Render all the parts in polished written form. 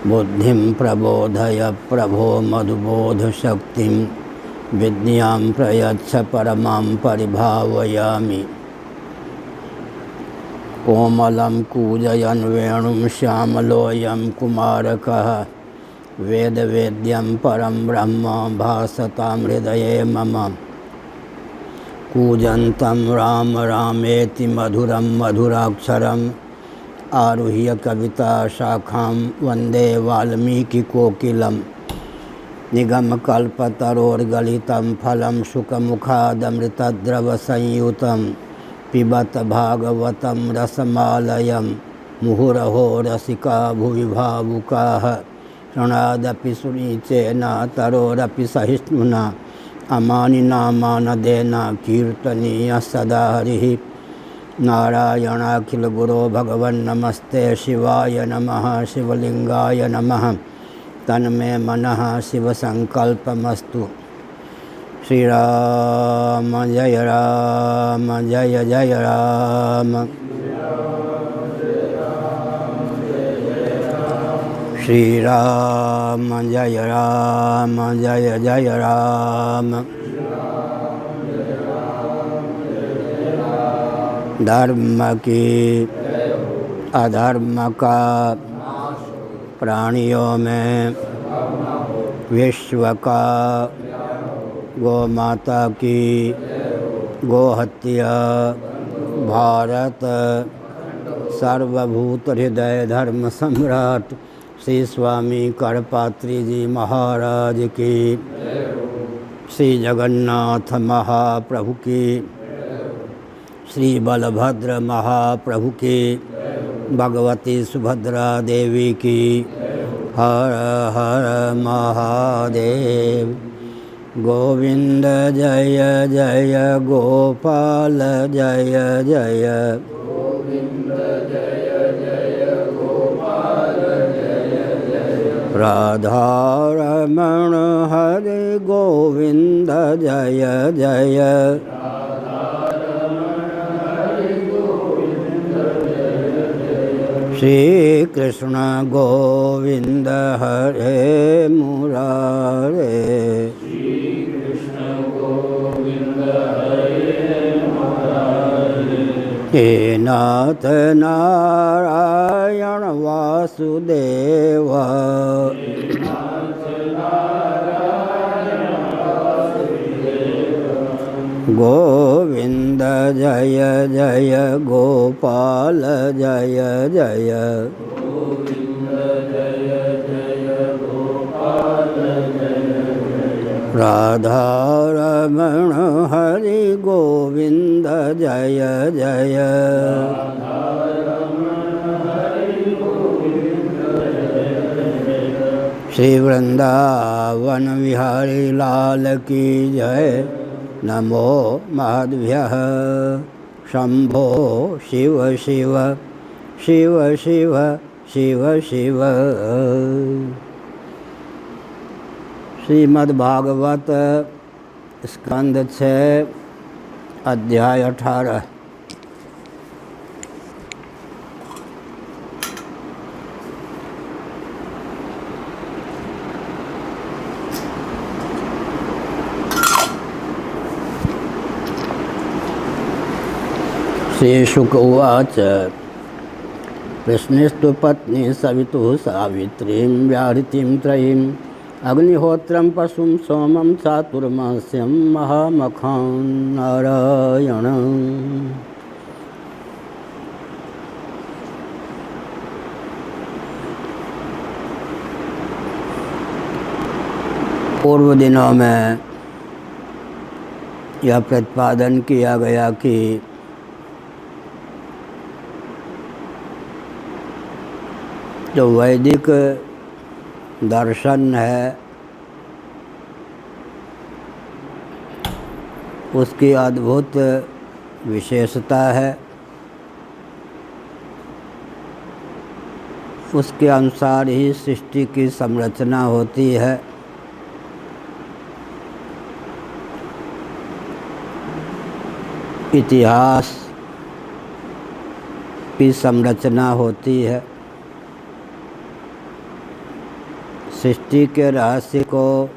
बुद्धिं प्रबोधय प्रभो मधुबोधशक्तिं विद्यां प्रयच्छ परमां परिभावयामि। कोमलं कूजयन् वेणुं श्यामलोऽयं कुमारकः वेदवेद्यं परं ब्रह्म भासतां हृदये मम। कूजन्तं राम रामेति मधुरं मधुराक्षरम् आरुह्य कविता शाखां वन्दे वाल्मीकिकोकिलं। निगमकल्पतरोर्गलितं फलं शुकमुखादमृतद्रवसंयुतं पिबत भागवतं रसमालयं मुहुरहो रसिका भुवि भावुकाः। शृणादपि सुनीचेन तरोरपि सहिष्णुना अमानिना मानदेन कीर्तनीयः सदा हरिः। नारायणाखिल गुरो भगवन्नमस्ते शिवाय नमः शिवलिंगाय नमः। तन्मे मनः शिव संकल्पमस्तु। श्री राम जय जय राम। श्री राम जय जय राम। धर्म की अधर्म का प्राणियों में विश्व का गौ माता की गोहत्या भारत सर्वभूत हृदय धर्म सम्राट श्री स्वामी करपात्री जी महाराज की, श्री जगन्नाथ महाप्रभु की, श्री बलभद्र महाप्रभु की, भगवती सुभद्रा देवी की। हर हर महादेव। गोविंद जय जय गोपाल जय जय। राधारमण हरे गोविंद जय जय। श्री कृष्ण गोविंद हरे मुरारे। हे नाथ नारायण वासुदेव। गोविंद जय जय गोपाल जय जय। राधारमण हरि गोविंद जय जय। श्री वृंदावन विहारी लाल की जय। नमो महद्भ्यः। शंभो शिव शिव शिव शिव शिव शिव। श्रीमद्भागवत स्कंद 6 अध्याय 18। श्री शुक उवाच। प्रश्नेस्तु पत्नी सवितुः सावित्रीं व्याहृतिं त्रयीम् अग्निहोत्रं पशुं सोमं चातुर्मास्यं महामखां नारायण। पूर्व दिनों में यह प्रतिपादन किया गया कि जो वैदिक दर्शन है उसकी अद्भुत विशेषता है। उसके अनुसार ही सृष्टि की संरचना होती है। इतिहास की संरचना होती है। सृष्टि के रहस्य को,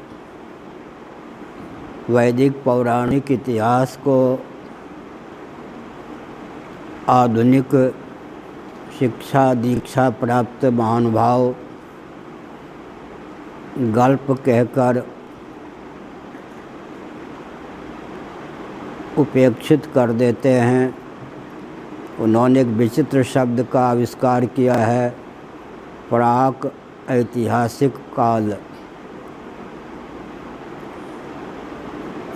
वैदिक पौराणिक इतिहास को आधुनिक शिक्षा दीक्षा प्राप्त महानुभाव गल्प कहकर उपेक्षित कर देते हैं। उन्होंने एक विचित्र शब्द का आविष्कार किया है, प्राक ऐतिहासिक काल।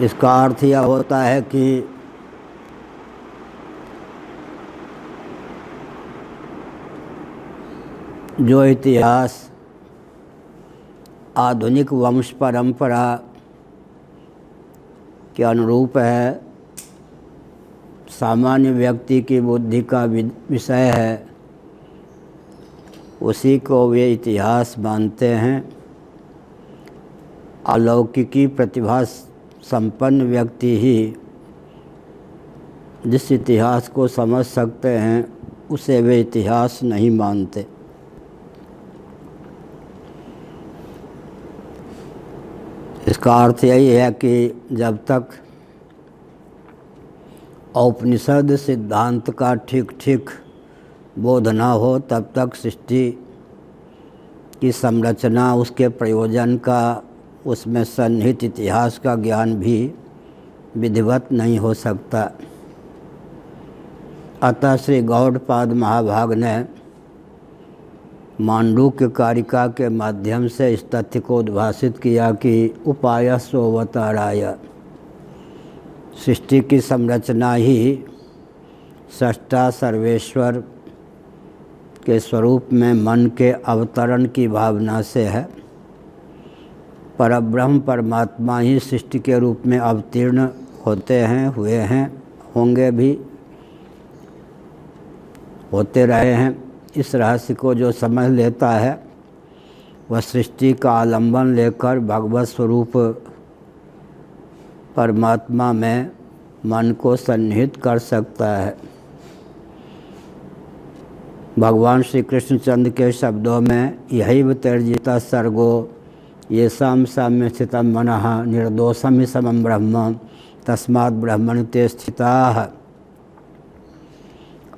इसका अर्थ यह होता है कि जो इतिहास आधुनिक वंश परंपरा के अनुरूप है, सामान्य व्यक्ति की बुद्धि का विषय है, उसी को वे इतिहास मानते हैं। अलौकिकी प्रतिभा संपन्न व्यक्ति ही जिस इतिहास को समझ सकते हैं उसे वे इतिहास नहीं मानते। इसका अर्थ यही है कि जब तक औपनिषद सिद्धांत का ठीक ठीक बोध न हो तब तक सृष्टि की संरचना, उसके प्रयोजन का, उसमें सन्निहित इतिहास का ज्ञान भी विधिवत नहीं हो सकता। अतः श्री गौड़पाद महाभाग ने मांडूक्य कारिका के माध्यम से इस तथ्य को उद्भासित किया कि उपायस्वताराय, सृष्टि की संरचना ही सृष्टा सर्वेश्वर के स्वरूप में मन के अवतरण की भावना से है। परब्रह्म परमात्मा ही सृष्टि के रूप में अवतीर्ण होते हैं, हुए हैं, होंगे भी, होते रहे हैं। इस रहस्य को जो समझ लेता है वह सृष्टि का आलंबन लेकर भगवत स्वरूप परमात्मा में मन को सन्निहित कर सकता है। भगवान श्री कृष्णचंद्र के शब्दों में यही तैर्जिता सर्गो येषां साम्य स्थितं मनः निर्दोषं हि समं ब्रह्म तस्मात् ब्रह्मणि ते स्थिताः।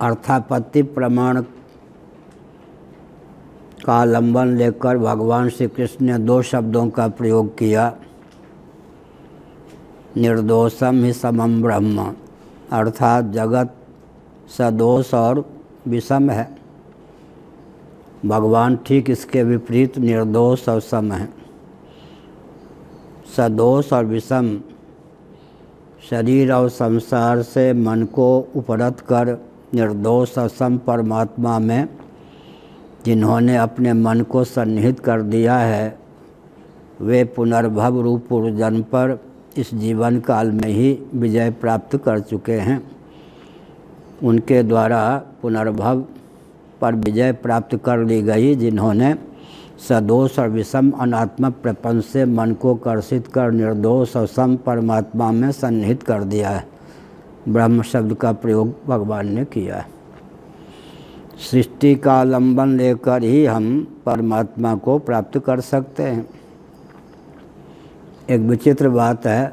अर्थापत्ति प्रमाण का आलंबन लेकर भगवान श्री कृष्ण ने दो शब्दों का प्रयोग किया, निर्दोषम ही समम ब्रह्म, अर्थात जगत सदोष और विषम है। भगवान ठीक इसके विपरीत निर्दोष और सम है। सदोष और विषम शरीर और संसार से मन को उपरत कर निर्दोष और सम परमात्मा में जिन्होंने अपने मन को सन्निहित कर दिया है, वे पुनर्भव रूप पूर्वजन्म पर इस जीवन काल में ही विजय प्राप्त कर चुके हैं। उनके द्वारा पुनर्भव पर विजय प्राप्त कर ली गई, जिन्होंने सदोष और विषम अनात्मक प्रपंच से मन को कर्षित कर निर्दोष और सम परमात्मा में सन्निहित कर दिया है। ब्रह्म शब्द का प्रयोग भगवान ने किया है। सृष्टि का आलंबन लेकर ही हम परमात्मा को प्राप्त कर सकते हैं। एक विचित्र बात है,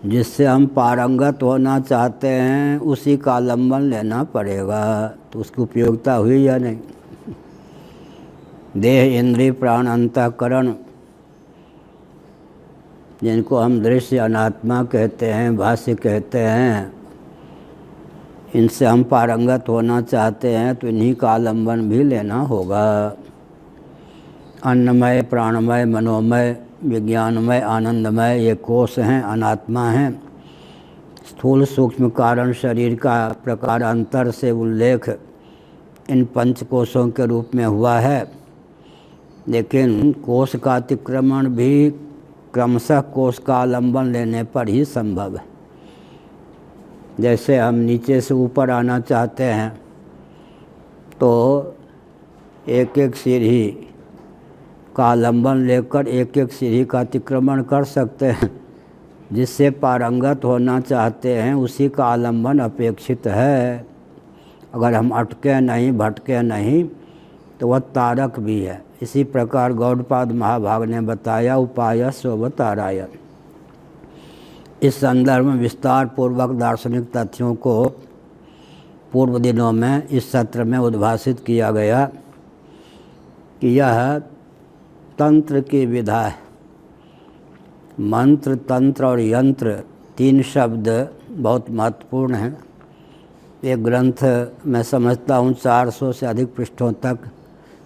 जिससे हम पारंगत होना चाहते हैं उसी का आलंबन लेना पड़ेगा, तो उसकी उपयोगिता हुई या नहीं। देह इंद्रिय प्राण अंतःकरण, जिनको हम दृश्य अनात्मा कहते हैं, भाष्य कहते हैं, इनसे हम पारंगत होना चाहते हैं तो इन्हीं का आलंबन भी लेना होगा। अन्नमय प्राणमय मनोमय विज्ञानमय आनंदमय ये कोष हैं, अनात्मा हैं। स्थूल सूक्ष्म कारण शरीर का प्रकारांतर से उल्लेख इन पंच कोशों के रूप में हुआ है, लेकिन कोश का अतिक्रमण भी क्रमशः कोश का आलंबन लेने पर ही संभव है। जैसे हम नीचे से ऊपर आना चाहते हैं तो एक एक सीढ़ी का आलंबन लेकर एक एक सीढ़ी का अतिक्रमण कर सकते हैं। जिससे पारंगत होना चाहते हैं उसी का आलंबन अपेक्षित है। अगर हम अटके नहीं, भटके नहीं, तो वह तारक भी है। इसी प्रकार गौड़पाद महाभाग ने बताया उपाय स्वताराय। इस संदर्भ में विस्तार पूर्वक दार्शनिक तथ्यों को पूर्व दिनों में इस सत्र में उद्भाषित किया गया कि यह तंत्र की विधा है। मंत्र, तंत्र और यंत्र तीन शब्द बहुत महत्वपूर्ण हैं। ये ग्रंथ मैं समझता हूँ 400 से अधिक पृष्ठों तक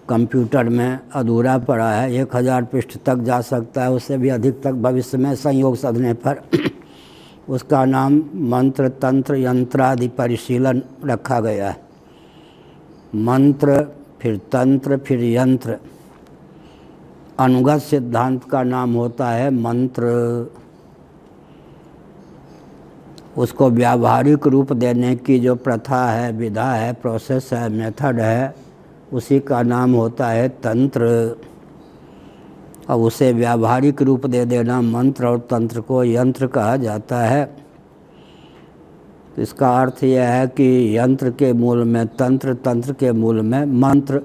कंप्यूटर में अधूरा पड़ा है। 1000 पृष्ठ तक जा सकता है, उससे भी अधिक तक भविष्य में संयोग साधने पर। उसका नाम मंत्र, तंत्र, यंत्रादि परिशीलन रखा गया है। मंत्र, फिर तंत्र, फिर यंत्र। अनुगत सिद्धांत का नाम होता है मंत्र। उसको व्यावहारिक रूप देने की जो प्रथा है, विधा है, प्रोसेस है, मेथड है, उसी का नाम होता है तंत्र। और उसे व्यावहारिक रूप दे देना मंत्र और तंत्र को यंत्र कहा जाता है। इसका अर्थ यह है कि यंत्र के मूल में तंत्र, तंत्र के मूल में मंत्र।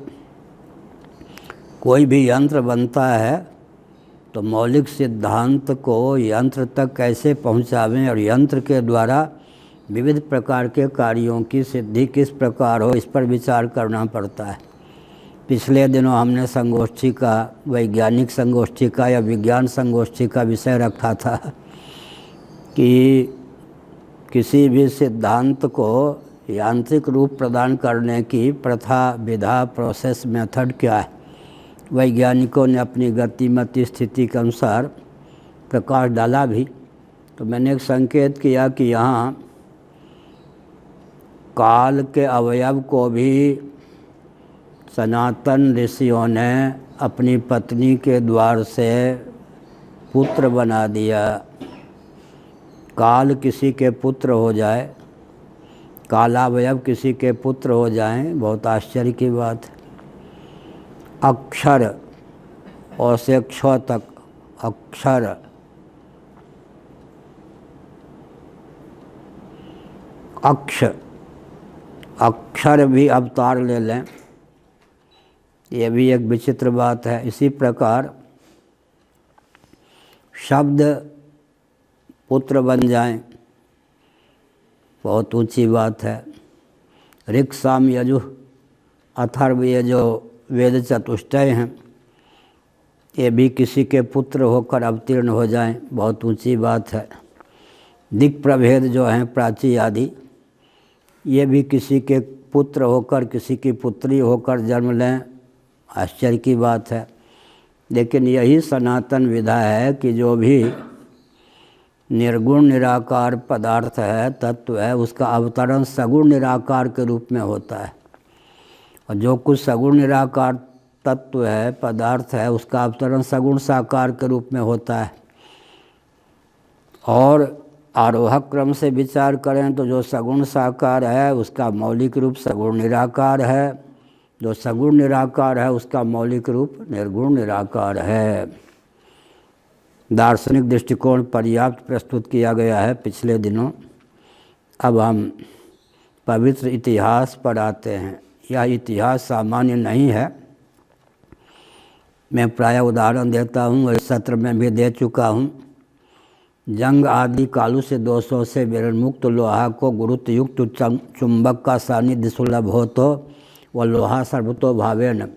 कोई भी यंत्र बनता है तो मौलिक सिद्धांत को यंत्र तक कैसे पहुंचावें और यंत्र के द्वारा विविध प्रकार के कार्यों की सिद्धि किस प्रकार हो, इस पर विचार करना पड़ता है। पिछले दिनों हमने संगोष्ठी का, वैज्ञानिक संगोष्ठी का या विज्ञान संगोष्ठी का विषय रखा था कि किसी भी सिद्धांत को यांत्रिक रूप प्रदान करने की प्रथा, विधा, प्रोसेस, मेथड क्या है। वैज्ञानिकों ने अपनी गतिमती स्थिति के अनुसार प्रकाश डाला भी। तो मैंने एक संकेत किया कि यहाँ काल के अवयव को भी सनातन ऋषियों ने अपनी पत्नी के द्वार से पुत्र बना दिया। काल किसी के पुत्र हो जाए, कालावयव किसी के पुत्र हो जाएं, बहुत आश्चर्य की बात है। अक्षर और से क्ष तक अक्षर, अक्षर भी अवतार ले लें, ये भी एक विचित्र बात है। इसी प्रकार शब्द पुत्र बन जाएं, बहुत ऊंची बात है। ऋक्, साम, यजुः, अथर्व, ये जो वेद चतुष्टय हैं, ये भी किसी के पुत्र होकर अवतीर्ण हो जाएं, बहुत ऊंची बात है। दिक् प्रभेद जो हैं, प्राची आदि, ये भी किसी के पुत्र होकर, किसी की पुत्री होकर जन्म लें, आश्चर्य की बात है। लेकिन यही सनातन विधा है कि जो भी निर्गुण निराकार पदार्थ है, तत्व है, उसका अवतरण सगुण निराकार के रूप में होता है। और जो कुछ सगुण निराकार तत्व है, पदार्थ है, उसका अवतरण सगुण साकार के रूप में होता है। और आरोहक क्रम से विचार करें तो जो सगुण साकार है उसका मौलिक रूप सगुण निराकार है, जो सगुण निराकार है उसका मौलिक रूप निर्गुण निराकार है। दार्शनिक दृष्टिकोण पर्याप्त प्रस्तुत किया गया है पिछले दिनों। अब हम पवित्र इतिहास पर आते हैं। यह इतिहास सामान्य नहीं है। मैं प्रायः उदाहरण देता हूँ, इस सत्र में भी दे चुका हूँ। जंग आदि कालों से 200 से विरणमुक्त लोहा को गुरुत्व युक्त चुंबक का सानिध्य सुलभ हो तो वह लोहा सर्वतो भावेन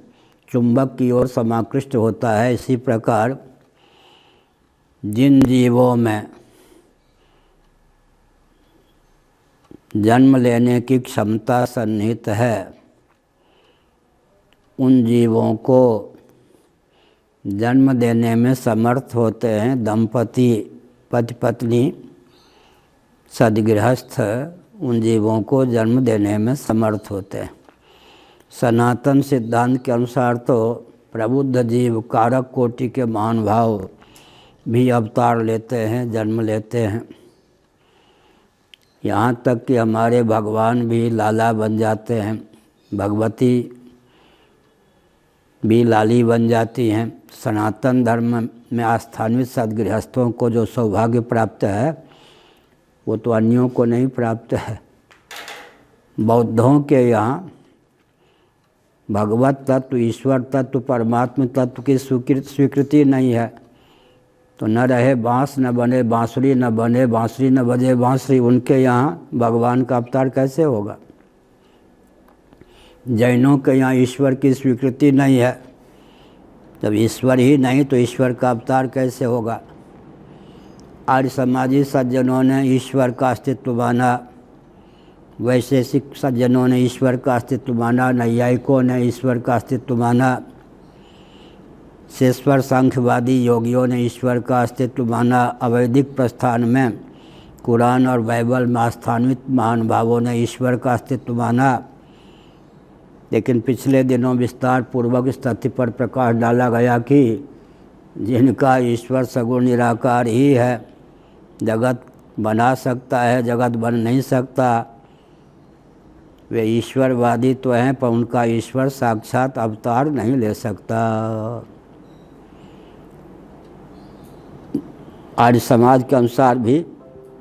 चुंबक की ओर समाकृष्ट होता है। इसी प्रकार जिन जीवों में जन्म लेने की क्षमता सन्निहित है, उन जीवों को जन्म देने में समर्थ होते हैं दंपति, पति पत्नी, सदगृहस्थ, उन जीवों को जन्म देने में समर्थ होते हैं। सनातन सिद्धांत के अनुसार तो प्रबुद्ध जीव, कारक कोटि के महानुभाव भी अवतार लेते हैं, जन्म लेते हैं। यहाँ तक कि हमारे भगवान भी लाला बन जाते हैं, भगवती भी लाली बन जाती हैं। सनातन धर्म में आस्थान्वित सदगृहस्थों को जो सौभाग्य प्राप्त है वो तो अन्यों को नहीं प्राप्त है। बौद्धों के यहाँ भगवत तत्व, ईश्वर तत्व, परमात्म तत्व की स्वीकृति नहीं है तो न रहे बांस, न बने बांसुरी, न बने बांसुरी, न बजे बांसुरी। उनके यहाँ भगवान का अवतार कैसे होगा? जैनों के यहाँ ईश्वर की स्वीकृति नहीं है। जब ईश्वर ही नहीं तो ईश्वर का अवतार कैसे होगा? आर्य समाजी सज्जनों ने ईश्वर का अस्तित्व माना, वैशेषिक सज्जनों ने ईश्वर का अस्तित्व माना, नैयायिकों ने ईश्वर का अस्तित्व माना, शेश्वर सांख्यवादी योगियों ने ईश्वर का अस्तित्व माना, अवैदिक प्रस्थान में कुरान और बाइबल में आस्थान्वित महानुभावों ने ईश्वर का अस्तित्व माना। लेकिन पिछले दिनों विस्तार पूर्वक इस तथ्य पर प्रकाश डाला गया कि जिनका ईश्वर सगुण निराकार ही है, जगत बना सकता है, जगत बन नहीं सकता, वे ईश्वरवादी तो हैं पर उनका ईश्वर साक्षात अवतार नहीं ले सकता। आर्य समाज के अनुसार भी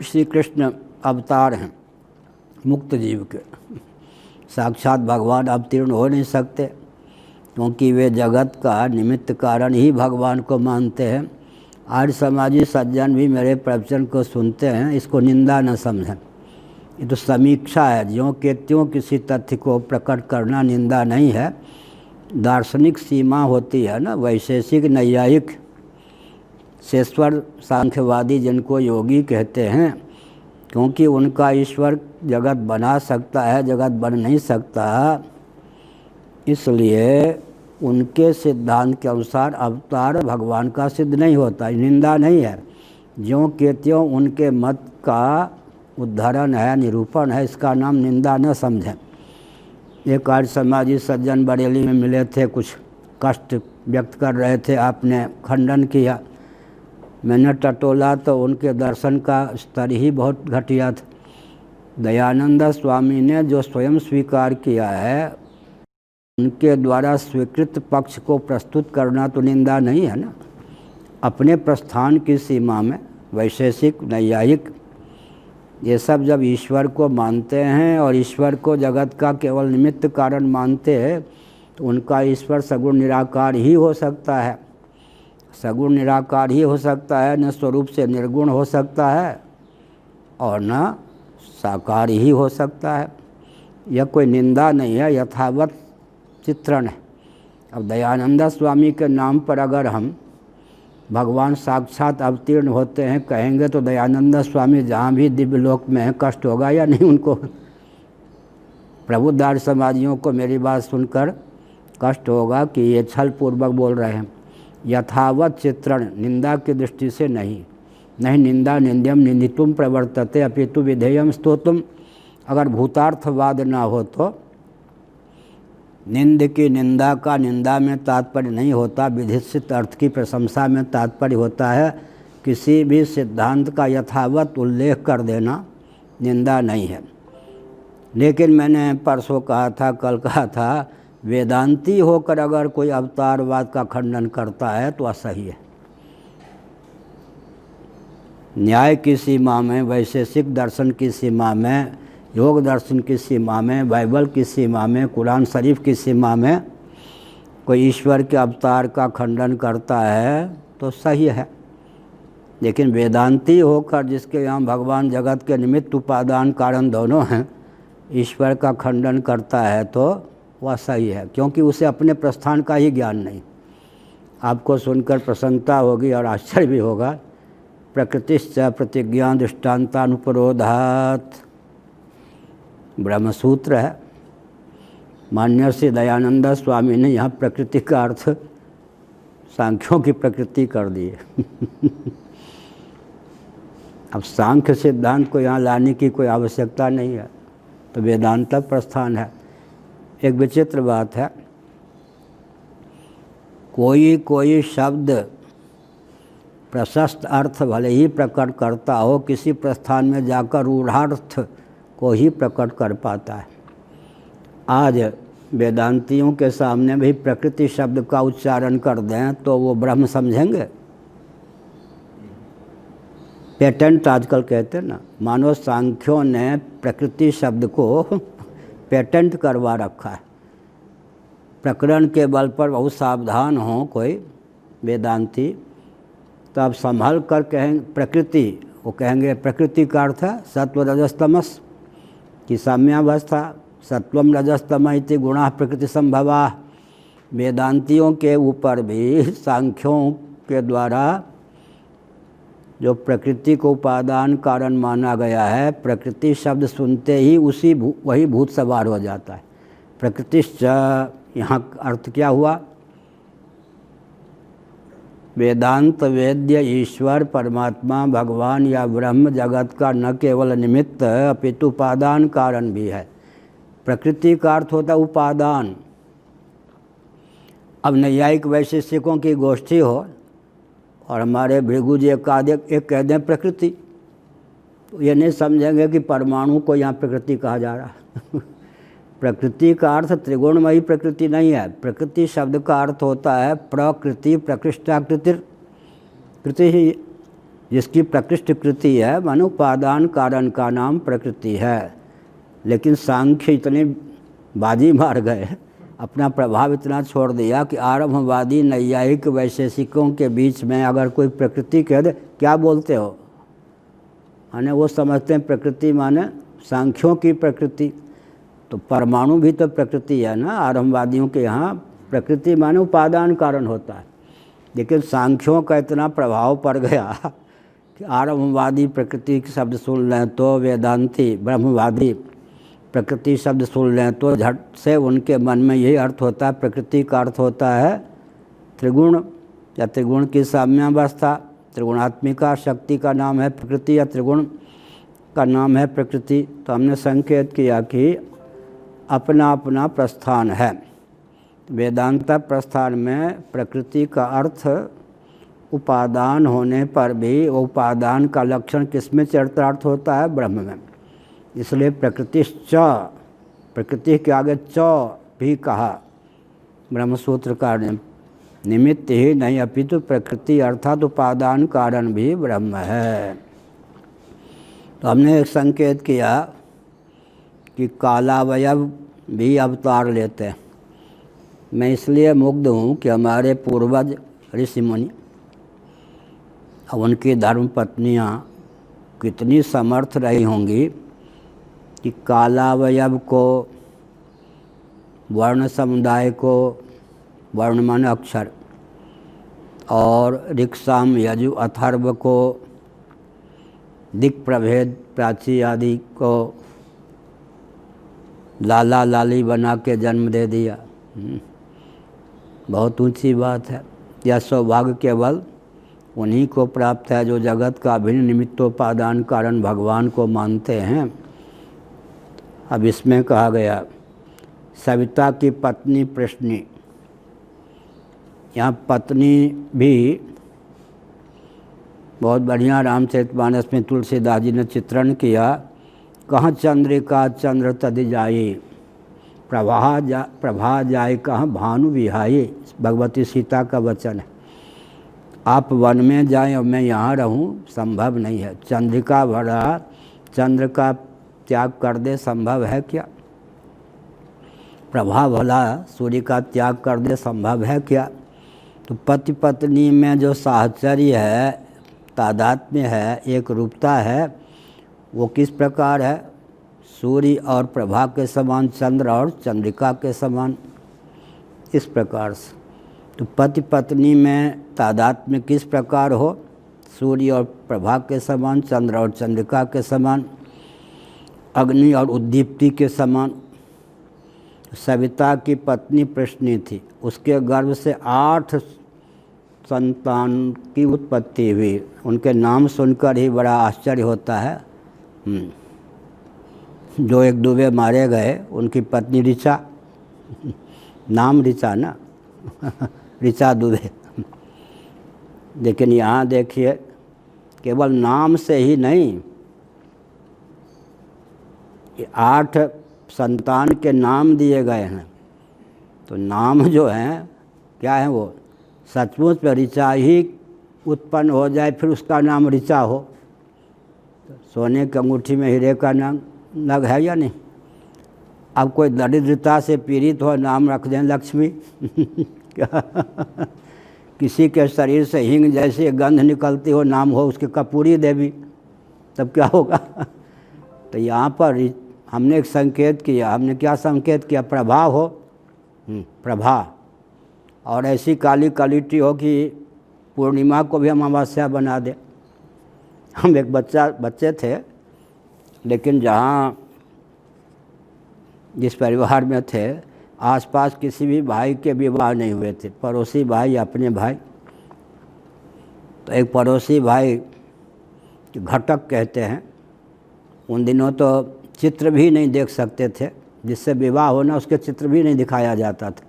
श्री कृष्ण अवतार हैं मुक्त जीव के, साक्षात भगवान अवतीर्ण हो नहीं सकते क्योंकि वे जगत का निमित्त कारण ही भगवान को मानते हैं। आर्य समाजी सज्जन भी मेरे प्रवचन को सुनते हैं, इसको निंदा न समझें। ये तो समीक्षा है, ज्यों के त्यों किसी तथ्य को प्रकट करना निंदा नहीं है। दार्शनिक सीमा होती है ना, वैशेषिक, नैयायिक, शेश्वर सांख्यवादी जिनको योगी कहते हैं, क्योंकि उनका ईश्वर जगत बना सकता है, जगत बन नहीं सकता, इसलिए उनके सिद्धांत के अनुसार अवतार भगवान का सिद्ध नहीं होता। निंदा नहीं है, ज्यों के त्यों उनके मत का उदाहरण है, निरूपण है, इसका नाम निंदा न समझें। एक आर्य समाजी सज्जन बरेली में मिले थे, कुछ कष्ट व्यक्त कर रहे थे, आपने खंडन किया। मैंने टटोला तो उनके दर्शन का स्तर ही बहुत घटिया था। दयानंद स्वामी ने जो स्वयं स्वीकार किया है, उनके द्वारा स्वीकृत पक्ष को प्रस्तुत करना तो निंदा नहीं है ना। अपने प्रस्थान की सीमा में वैशेषिक, नैयायिक ये सब जब ईश्वर को मानते हैं और ईश्वर को जगत का केवल निमित्त कारण मानते हैं तो उनका ईश्वर सगुण निराकार ही हो सकता है। सगुण निराकार ही हो सकता है, न स्वरूप से निर्गुण हो सकता है और न साकार ही हो सकता है। यह कोई निंदा नहीं है, यथावत चित्रण है। अब दयानंद स्वामी के नाम पर अगर हम भगवान साक्षात अवतीर्ण होते हैं कहेंगे तो दयानंद स्वामी जहाँ भी दिव्य लोक में हैं कष्ट होगा या नहीं उनको? प्रबुद्ध समाजियों को मेरी बात सुनकर कष्ट होगा कि ये छल पूर्वक बोल रहे हैं। यथावत चित्रण, निंदा की दृष्टि से नहीं। नहीं निंदा निंद्यम निंदितुम प्रवर्तते अपितु विधेयम स्तोतुम। अगर भूतार्थवाद ना हो तो निंद की निंदा का निंदा में तात्पर्य नहीं होता, विधिष्ठित अर्थ की प्रशंसा में तात्पर्य होता है। किसी भी सिद्धांत का यथावत उल्लेख कर देना निंदा नहीं है। लेकिन मैंने परसों कहा था, कल कहा था, वेदांती होकर अगर कोई अवतारवाद का खंडन करता है तो असही है। न्याय की सीमा में, वैशेषिक दर्शन की सीमा में, योग दर्शन की सीमा में, बाइबल की सीमा में, कुरान शरीफ की सीमा में कोई ईश्वर के अवतार का खंडन करता है तो सही है। लेकिन वेदांती होकर जिसके यहाँ भगवान जगत के निमित्त उपादान कारण दोनों हैं, ईश्वर का खंडन करता है तो वह सही है, क्योंकि उसे अपने प्रस्थान का ही ज्ञान नहीं। आपको सुनकर प्रसन्नता होगी और आश्चर्य भी होगा। प्रकृतिश्च प्रतिज्ञा दृष्टान्तानुपरोधात् ब्रह्मसूत्र है। मान्य श्री दयानंद स्वामी ने यहाँ प्रकृति का अर्थ सांख्यों की प्रकृति कर दी है। अब सांख्य सिद्धांत को यहाँ लाने की कोई आवश्यकता नहीं है, तो वेदांत प्रस्थान है। एक विचित्र बात है, कोई शब्द प्रशस्त अर्थ भले ही प्रकट करता हो, किसी प्रस्थान में जाकर रूढ़ार्थ को ही प्रकट कर पाता है। आज वेदांतियों के सामने भी प्रकृति शब्द का उच्चारण कर दें तो वो ब्रह्म समझेंगे। पेटेंट आजकल कहते हैं ना, मानो सांख्यों ने प्रकृति शब्द को पेटेंट करवा रखा है। प्रकरण के बल पर बहुत सावधान हो कोई वेदांती, तो आप संभल कर कहेंगे प्रकृति, वो कहेंगे प्रकृति का अर्थ है सत्व रजस तमस की साम्यावस्था। सत्वम रजस्तम इति गुणा प्रकृति संभवा। वेदांतियों के ऊपर भी सांख्यों के द्वारा जो प्रकृति को उपादान कारण माना गया है, प्रकृति शब्द सुनते ही वही भूत सवार हो जाता है। प्रकृतिश्च यहाँ अर्थ क्या हुआ? वेदांत वेद्य ईश्वर परमात्मा भगवान या ब्रह्म जगत का न केवल निमित्त अपितु उपादान कारण भी है। प्रकृति का अर्थ होता है उपादान। अब नैयायिक वैशेषिकों की गोष्ठी हो और हमारे भृगु जी एक कह दें प्रकृति, तो ये नहीं समझेंगे कि परमाणु को यहाँ प्रकृति कहा जा रहा है। प्रकृति का अर्थ त्रिगुणमयी प्रकृति नहीं है। प्रकृति शब्द का अर्थ होता है प्रकृति, प्रकृष्टाकृति। कृति ही जिसकी प्रकृष्ट कृति है, मानो उपादान कारण का नाम प्रकृति है। लेकिन सांख्य इतने बाजी मार गए, अपना प्रभाव इतना छोड़ दिया कि आरंभवादी नैयायिक वैशेषिकों के बीच में अगर कोई प्रकृति कह दे, क्या बोलते हो, माने वो समझते हैं प्रकृति माने सांख्यों की प्रकृति। तो परमाणु भी तो प्रकृति है ना। आरंभवादियों के यहाँ प्रकृति माने उपादान कारण होता है। लेकिन सांख्यों का इतना प्रभाव पड़ गया कि आरंभवादी प्रकृति शब्द सुन लें तो वेदांती ब्रह्मवादी प्रकृति शब्द सुन लें तो झट से उनके मन में यही अर्थ होता है। प्रकृति का अर्थ होता है त्रिगुण या त्रिगुण की साम्यावस्था। त्रिगुणात्मिका शक्ति का नाम है प्रकृति या त्रिगुण का नाम है प्रकृति। तो हमने संकेत किया कि अपना अपना प्रस्थान है। वेदांत प्रस्थान में प्रकृति का अर्थ उपादान होने पर भी वो उपादान का लक्षण किसमें चरितार्थ होता है? ब्रह्म में। इसलिए प्रकृतिश्च, प्रकृति के आगे च भी कहा ब्रह्मसूत्रकार ने। निमित्त ही नहीं अपितु प्रकृति अर्थात उपादान कारण भी ब्रह्म है। तो हमने एक संकेत किया कि कालावयव भी अवतार लेते हैं। मैं इसलिए मुग्ध हूँ कि हमारे पूर्वज ऋषि मुनि और उनकी धर्म पत्नियाँ कितनी समर्थ रही होंगी कि कालावयव को, वर्ण समुदाय को, वर्ण मान अक्षर, और ऋक्साम यजु अथर्व को, दिक् प्रभेद प्राची आदि को लाला लाली बना के जन्म दे दिया। बहुत ऊंची बात है। यह सौभाग्य केवल उन्हीं को प्राप्त है जो जगत का अभिन्न निमित्तोपादान कारण भगवान को मानते हैं। अब इसमें कहा गया सविता की पत्नी प्रश्नी। यहाँ पत्नी भी बहुत बढ़िया रामचरितमानस में तुलसीदास जी ने चित्रण किया। कहाँ चंद्रिका चंद्र तदि जाई, प्रभा जाए कहाँ भानु विहाई। भगवती सीता का वचन है। आप वन में जाएं और मैं यहाँ रहूँ, संभव नहीं है। चंद्रिका भरा चंद्र का त्याग कर दे, संभव है क्या? प्रभा भला सूर्य का त्याग कर दे, संभव है क्या? तो पति पत्नी में जो साहचर्य है, तादात्म्य है, एक रूपता है, वो किस प्रकार है? सूर्य और प्रभा के समान, चंद्र और चंद्रिका के समान, इस प्रकार से। तो पति पत्नी में तादात्म्य किस प्रकार हो? सूर्य और प्रभा के समान, चंद्र और चंद्रिका के समान, अग्नि और उद्दीप्ति के समान। सविता की पत्नी प्रश्नी थी, उसके गर्भ से 8 संतान की उत्पत्ति हुई। उनके नाम सुनकर ही बड़ा आश्चर्य होता है। जो एक दुबे मारे गए, उनकी पत्नी ऋचा, नाम ऋचा ना, ऋचा दुबे। लेकिन यहाँ देखिए, केवल नाम से ही नहीं, 8 संतान के नाम दिए गए हैं। तो नाम जो हैं क्या है? वो सचमुच में ऋचा ही उत्पन्न हो जाए, फिर उसका नाम ऋचा हो। सोने की अंगूठी में हीरे का नग है या नहीं? अब कोई दरिद्रता से पीड़ित हो, नाम रख दें लक्ष्मी क्या किसी के शरीर से हींग जैसी गंध निकलती हो, नाम हो उसके कपूरी देवी, तब क्या होगा। तो यहाँ पर हमने एक संकेत किया, हमने क्या संकेत किया, प्रभाव हो, प्रभा, और ऐसी काली कलिटी हो कि पूर्णिमा को भी हम अमावस्या बना दें। हम एक बच्चे थे, लेकिन जहाँ जिस परिवार में थे आसपास किसी भी भाई के विवाह नहीं हुए थे, पड़ोसी भाई, अपने भाई। तो एक पड़ोसी भाई घटक कहते हैं, उन दिनों तो चित्र भी नहीं देख सकते थे, जिससे विवाह होना उसके चित्र भी नहीं दिखाया जाता था।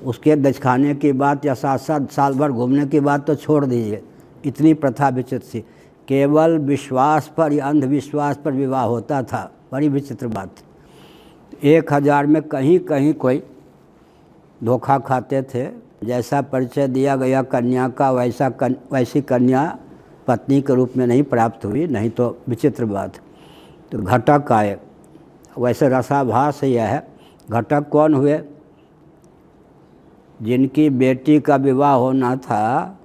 उसके दिखाने की बात या 7-7 साल भर घूमने की बात तो छोड़ दीजिए, इतनी प्रथा विचित्र थी। केवल विश्वास पर या अंधविश्वास पर विवाह होता था, बड़ी विचित्र बात थी। 1000 में कहीं कहीं कोई धोखा खाते थे। जैसा परिचय दिया गया कन्या का, वैसी कन्या पत्नी के रूप में नहीं प्राप्त हुई, नहीं तो विचित्र बात। तो घटक आए, वैसे रसाभास यह है, घटक कौन हुए, जिनकी बेटी का विवाह होना था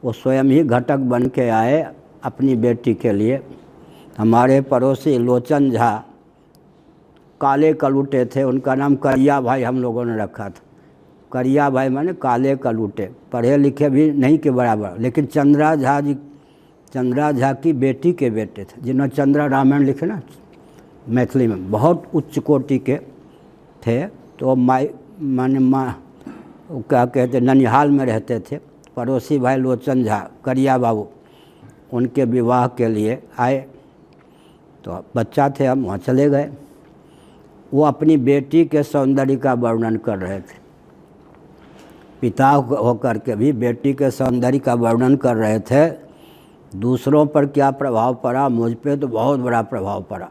वो स्वयं ही घटक बन के आए अपनी बेटी के लिए। हमारे पड़ोसी लोचन झा काले कलूटे थे, उनका नाम करिया भाई हम लोगों ने रखा था। करिया भाई माने काले कलूटे, पढ़े लिखे भी नहीं के बराबर। लेकिन चंद्रा झा की बेटी के बेटे थे, जिन्होंने चंद्रा रामायण लिखे ना मैथिली में, बहुत उच्च कोटि के थे। तो क्या कहते ननिहाल में रहते थे। पड़ोसी भाई लोचन झा, करिया बाबू, उनके विवाह के लिए आए। तो बच्चा थे, हम वहाँ चले गए। वो अपनी बेटी के सौंदर्य का वर्णन कर रहे थे, पिता होकर के भी बेटी के सौंदर्य का वर्णन कर रहे थे। दूसरों पर क्या प्रभाव पड़ा, मुझ पे तो बहुत बड़ा प्रभाव पड़ा।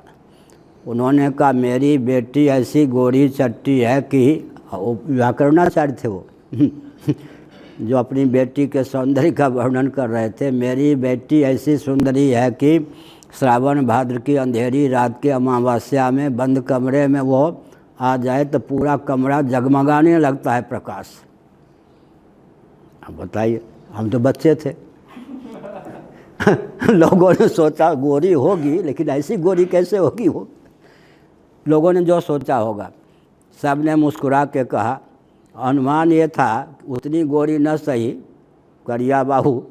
उन्होंने कहा मेरी बेटी ऐसी गोरी चट्टी है कि, व्याकरणाचार्य थे वो जो अपनी बेटी के सौंदर्य का वर्णन कर रहे थे, मेरी बेटी ऐसी सुंदरी है कि श्रावण भाद्र की अंधेरी रात के अमावस्या में बंद कमरे में वो आ जाए तो पूरा कमरा जगमगाने लगता है प्रकाश। अब बताइए, हम तो बच्चे थे लोगों ने सोचा गोरी होगी, लेकिन ऐसी गोरी कैसे होगी वो, लोगों ने जो सोचा होगा। सब ने मुस्कुरा के कहा, अनुमान ये था उतनी गोरी न सही, करिया बाहू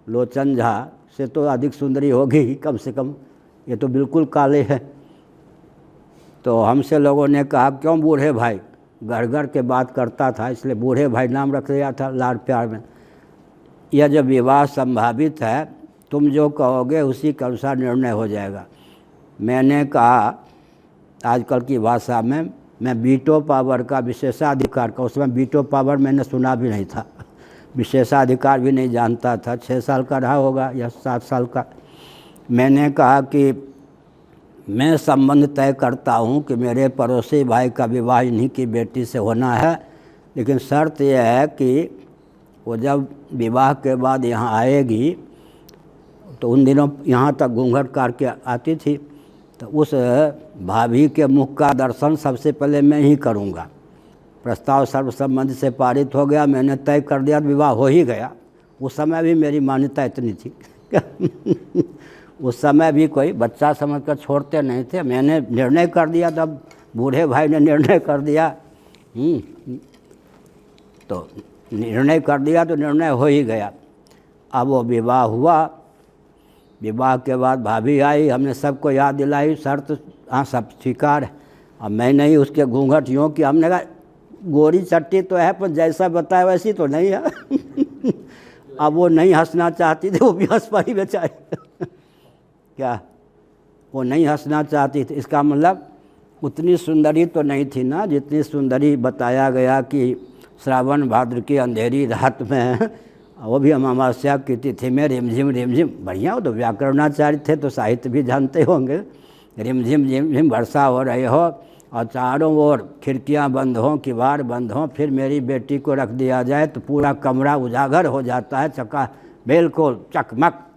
लोचन झा से तो अधिक सुंदरी होगी कम से कम, ये तो बिल्कुल काले हैं। तो हमसे लोगों ने कहा क्यों बूढ़े भाई, घर के बात करता था इसलिए बूढ़े भाई नाम रख दिया था लाड प्यार में। यह जब विवाह संभावित है, तुम जो कहोगे उसी के अनुसार निर्णय हो जाएगा। मैंने कहा आजकल की भाषा में, मैं वीटो पावर का, विशेषाधिकार का, उसमें वीटो पावर मैंने सुना भी नहीं था, विशेषाधिकार भी नहीं जानता था। 6 साल का रहा होगा या 7 साल का। मैंने कहा कि मैं संबंध तय करता हूँ कि मेरे पड़ोसी भाई का विवाह इन्हीं की बेटी से होना है, लेकिन शर्त यह है कि वो जब विवाह के बाद यहाँ आएगी तो उन दिनों यहाँ तक घूंघट करके आती थी, तो उस भाभी के मुख का दर्शन सबसे पहले मैं ही करूँगा। प्रस्ताव सर्वसम्मति से पारित हो गया, मैंने तय कर दिया, विवाह हो ही गया। उस समय भी मेरी मान्यता इतनी थी उस समय भी कोई बच्चा समझकर छोड़ते नहीं थे। मैंने निर्णय कर दिया, तब बूढ़े भाई ने निर्णय कर दिया, तो निर्णय कर दिया तो निर्णय हो ही गया। अब वो विवाह हुआ, विवाह के बाद भाभी आई, हमने सबको याद दिलाई, शर्त हाँ सब स्वीकार है। अब मैंने ही उसके घूंघट यूँ कि हमने कहा गोरी चट्टी तो है पर जैसा बताया वैसी तो नहीं है अब वो नहीं हंसना चाहती थी, वो भी हंस पाई बेचारी क्या, वो नहीं हंसना चाहती थी। इसका मतलब उतनी सुंदरी तो नहीं थी ना जितनी सुंदरी बताया गया कि श्रावण भाद्र की अंधेरी रात में, वो भी अमावस्या की तिथि में रिमझिम, बढ़िया, वो तो व्याकरणाचार्य थे तो साहित्य भी जानते होंगे। रिमझिम वर्षा हो रही हो और चारों ओर खिड़कियां बंद हों, किवाड़ बंद हों, फिर मेरी बेटी को रख दिया जाए तो पूरा कमरा उजागर हो जाता है, चका बिल्कुल चकमक।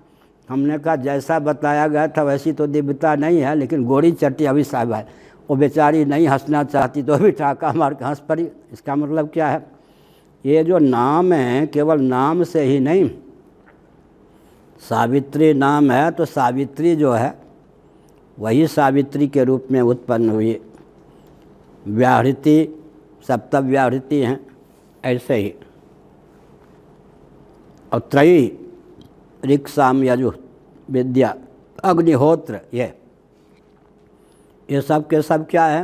हमने कहा जैसा बताया गया था वैसी तो दिव्यता नहीं है, लेकिन गोरी चट्टी अभी साहब है। वो बेचारी नहीं हंसना चाहती तो भी ठाका मार के हंस पड़ी। इसका मतलब क्या है? ये जो नाम है केवल नाम से ही नहीं, सावित्री नाम है तो सावित्री जो है वही सावित्री के रूप में उत्पन्न हुई। व्याहृति सप्तव्याहृति हैं ऐसे ही। और त्रयी ऋक् साम यजु विद्या अग्निहोत्र ये सब के सब क्या है?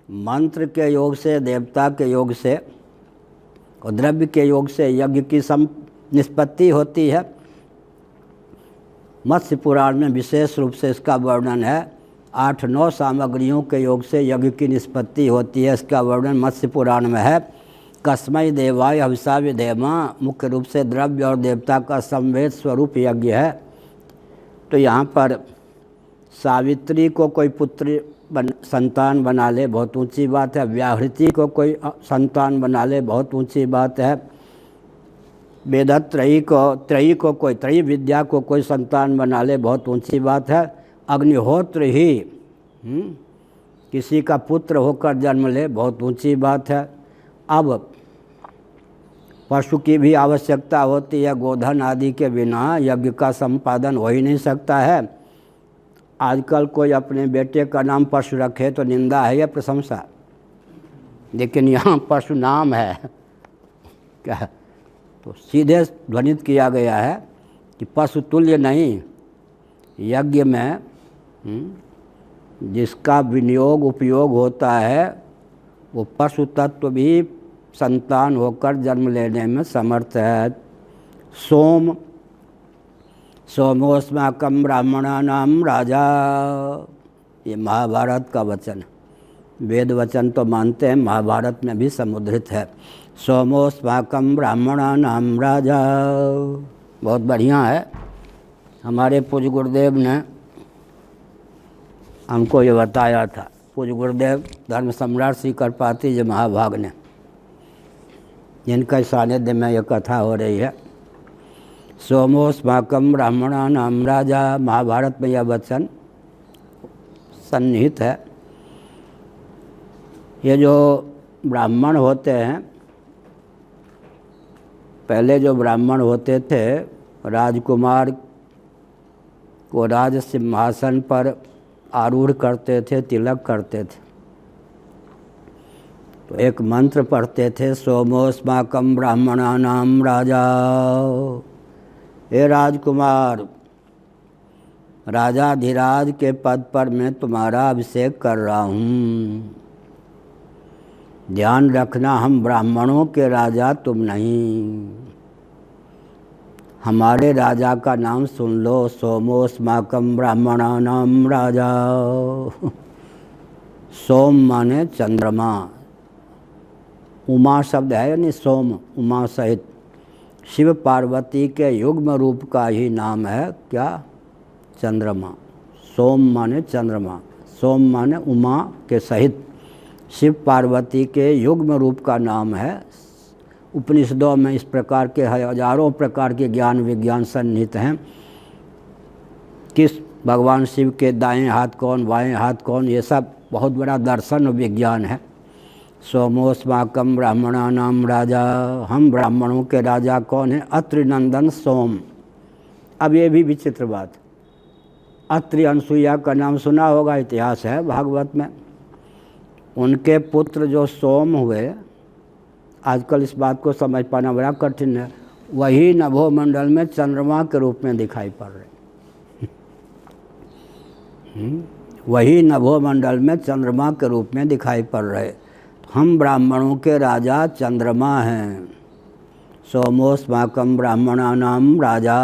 मंत्र के योग से, देवता के योग से और द्रव्य के योग से यज्ञ की निष्पत्ति होती है। मत्स्य पुराण में विशेष रूप से इसका वर्णन है। 8-9 सामग्रियों के योग से यज्ञ की निष्पत्ति होती है। इसका वर्णन मत्स्य पुराण में है। कस्मै देवाय हविषा विधेमा, मुख्य रूप से द्रव्य और देवता का संवेद स्वरूप यज्ञ है। तो यहाँ पर सावित्री को कोई पुत्र संतान बना ले बहुत ऊंची बात है। व्याहृति को कोई संतान बना ले बहुत ऊंची बात है। वेदत्रयी को कोई त्रयी विद्या को कोई संतान बना ले बहुत ऊंची बात है। अग्निहोत्र ही किसी का पुत्र होकर जन्म ले बहुत ऊंची बात है। अब पशु की भी आवश्यकता होती है। गोधन आदि के बिना यज्ञ का संपादन हो ही नहीं सकता है। आजकल कोई अपने बेटे का नाम पशु रखे तो निंदा है या प्रशंसा? लेकिन यहाँ पशु नाम है क्या? तो सीधे ध्वनित किया गया है कि पशु तुल्य नहीं, यज्ञ में जिसका विनियोग उपयोग होता है वो पशु तत्व भी संतान होकर जन्म लेने में समर्थ है। सोमोस्माकं ब्राह्मणानां राजा, ये महाभारत का वचन। वेद वचन तो मानते हैं, महाभारत में भी समुद्रित है। सोमोस्माकं ब्राह्मणानां राजा, बहुत बढ़िया है। हमारे पूज्य गुरुदेव ने हमको ये बताया था। पूज्य गुरुदेव धर्म सम्राट श्री करपाती जी महाभाग ने, जिनका सानिध्य में यह कथा हो रही है। सोमोस्माकं ब्राह्मणानां राजा, महाभारत में यह वचन सन्निहित है। ये जो ब्राह्मण होते हैं, पहले जो ब्राह्मण होते थे राजकुमार को राज सिंहासन पर आरूढ़ करते थे, तिलक करते थे तो एक मंत्र पढ़ते थे, सोमोस्माकं ब्राह्मणानां राजा। हे राजकुमार, राजाधिराज के पद पर मैं तुम्हारा अभिषेक कर रहा हूँ। ध्यान रखना, हम ब्राह्मणों के राजा तुम नहीं। हमारे राजा का नाम सुन लो, सोमोस्माकं ब्राह्मणानां राजा। सोम माने चंद्रमा, उमा शब्द है यानी सोम, उमा सहित। शिव पार्वती के युग्म रूप का ही नाम है क्या? चंद्रमा। सोम माने चंद्रमा, सोम माने उमा के सहित शिव पार्वती के युग्म रूप का नाम है। उपनिषदों में इस प्रकार के हजारों प्रकार के ज्ञान विज्ञान सन्निहित हैं। किस भगवान शिव के दाएं हाथ कौन, बाएं हाथ कौन, ये सब बहुत बड़ा दर्शन विज्ञान है। सोमोस्माकं ब्राह्मणानां राजा, हम ब्राह्मणों के राजा कौन है? अत्रि नंदन सोम। अब ये भी विचित्र बात, अत्रि अनसुईया का नाम सुना होगा, इतिहास है भागवत में। उनके पुत्र जो सोम हुए, आजकल इस बात को समझ पाना बड़ा कठिन है, वही नभोमंडल में चंद्रमा के रूप में दिखाई पड़ रहे। वही नभोमंडल में चंद्रमा के रूप में दिखाई पड़ रहे। हम ब्राह्मणों के राजा चंद्रमा हैं। सोमोस्माकं ब्राह्मणानां राजा,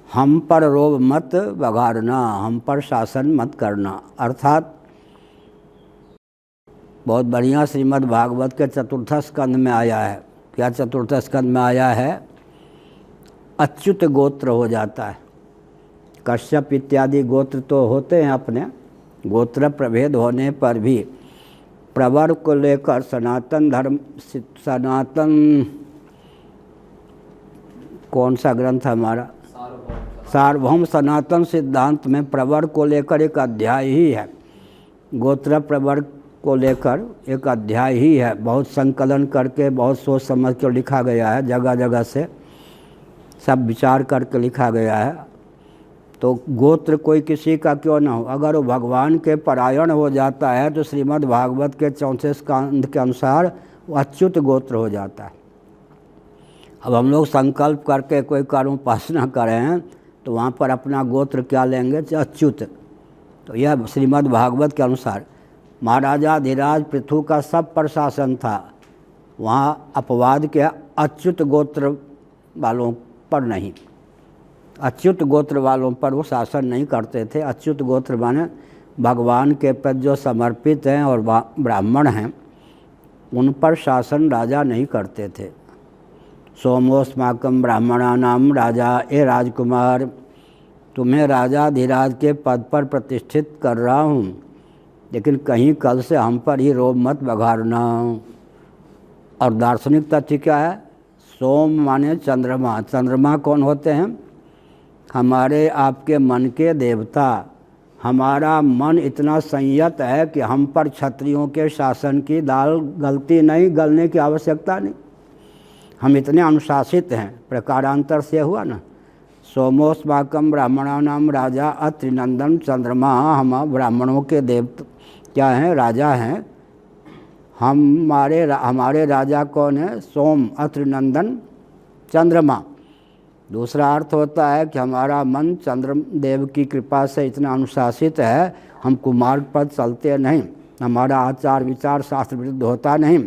हम पर रोब मत बघारना, हम पर शासन मत करना। अर्थात बहुत बढ़िया श्रीमद् भागवत के चतुर्थ स्कंद में आया है। क्या चतुर्थ स्कंद में आया है? अच्युत गोत्र हो जाता है। कश्यप इत्यादि गोत्र तो होते हैं अपने, गोत्र प्रभेद होने पर भी प्रवर को लेकर सनातन धर्म, सनातन कौन सा ग्रंथ हमारा? सार्वभौम सनातन सिद्धांत में प्रवर को लेकर एक अध्याय ही है। गोत्र प्रवर्ग को लेकर एक अध्याय ही है, बहुत संकलन करके बहुत सोच समझ के लिखा गया है, जगह जगह से सब विचार करके लिखा गया है। तो गोत्र कोई किसी का क्यों ना हो, अगर वो भगवान के परायण हो जाता है तो श्रीमद् भागवत के 34 स्कंध के अनुसार वो अच्युत गोत्र हो जाता है। अब हम लोग संकल्प करके कोई कर्म उपासना करें तो वहाँ पर अपना गोत्र क्या लेंगे, अच्युत। तो यह श्रीमद् भागवत के अनुसार महाराजा धीराज पृथु का सब प्रशासन था, वहाँ अपवाद के अच्युत गोत्र वालों पर नहीं, अच्युत गोत्र वालों पर वो शासन नहीं करते थे। अच्युत गोत्र माने भगवान के प्रति जो समर्पित हैं और ब्राह्मण हैं उन पर शासन राजा नहीं करते थे। सोमोस्माकम ब्राह्मणानाम राजा, ए राजकुमार तुम्हें राजा धीराज के पद पर प्रतिष्ठित कर रहा हूँ, लेकिन कहीं कल से हम पर ही रोब मत बघारना। और दार्शनिक तथ्य क्या है, सोम माने चंद्रमा, चंद्रमा कौन होते हैं, हमारे आपके मन के देवता। हमारा मन इतना संयत है कि हम पर क्षत्रियों के शासन की दाल गलती नहीं, गलने की आवश्यकता नहीं, हम इतने अनुशासित हैं। प्रकारांतर से हुआ ना, सोमोस्माकम ब्राह्मणानाम राजा अत्रिनंदन चंद्रमा, हम ब्राह्मणों के देवता क्या हैं, राजा हैं। हमारे राजा कौन है, सोम अत्रिनंदन चंद्रमा। दूसरा अर्थ होता है कि हमारा मन चंद्रदेव की कृपा से इतना अनुशासित है, हम कुमार्ग पर चलते नहीं, हमारा आचार विचार शास्त्र विरुद्ध होता नहीं।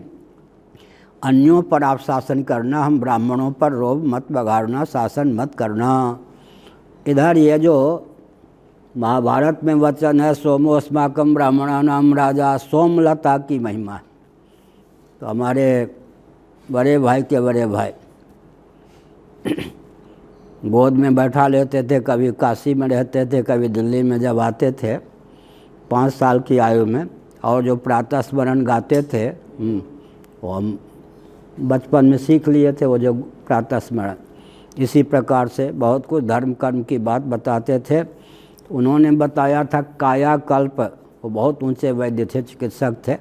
अन्यों पर आप शासन करना, हम ब्राह्मणों पर रोब मत बघारना, शासन मत करना। इधर ये जो महाभारत में वचन है सोमोस्माकम ब्राह्मणानाम राजा, सोमलता की महिमा। तो हमारे बड़े भाई के बड़े भाई गोद में बैठा लेते थे, कभी काशी में रहते थे, कभी दिल्ली में जब आते थे 5 साल की आयु में, और जो प्रातः स्मरण गाते थे वो हम बचपन में सीख लिए थे, वो जो प्रातः स्मरण। इसी प्रकार से बहुत कुछ धर्म कर्म की बात बताते थे। उन्होंने बताया था कायाकल्प, वो बहुत ऊंचे वैद्य थे, चिकित्सक थे,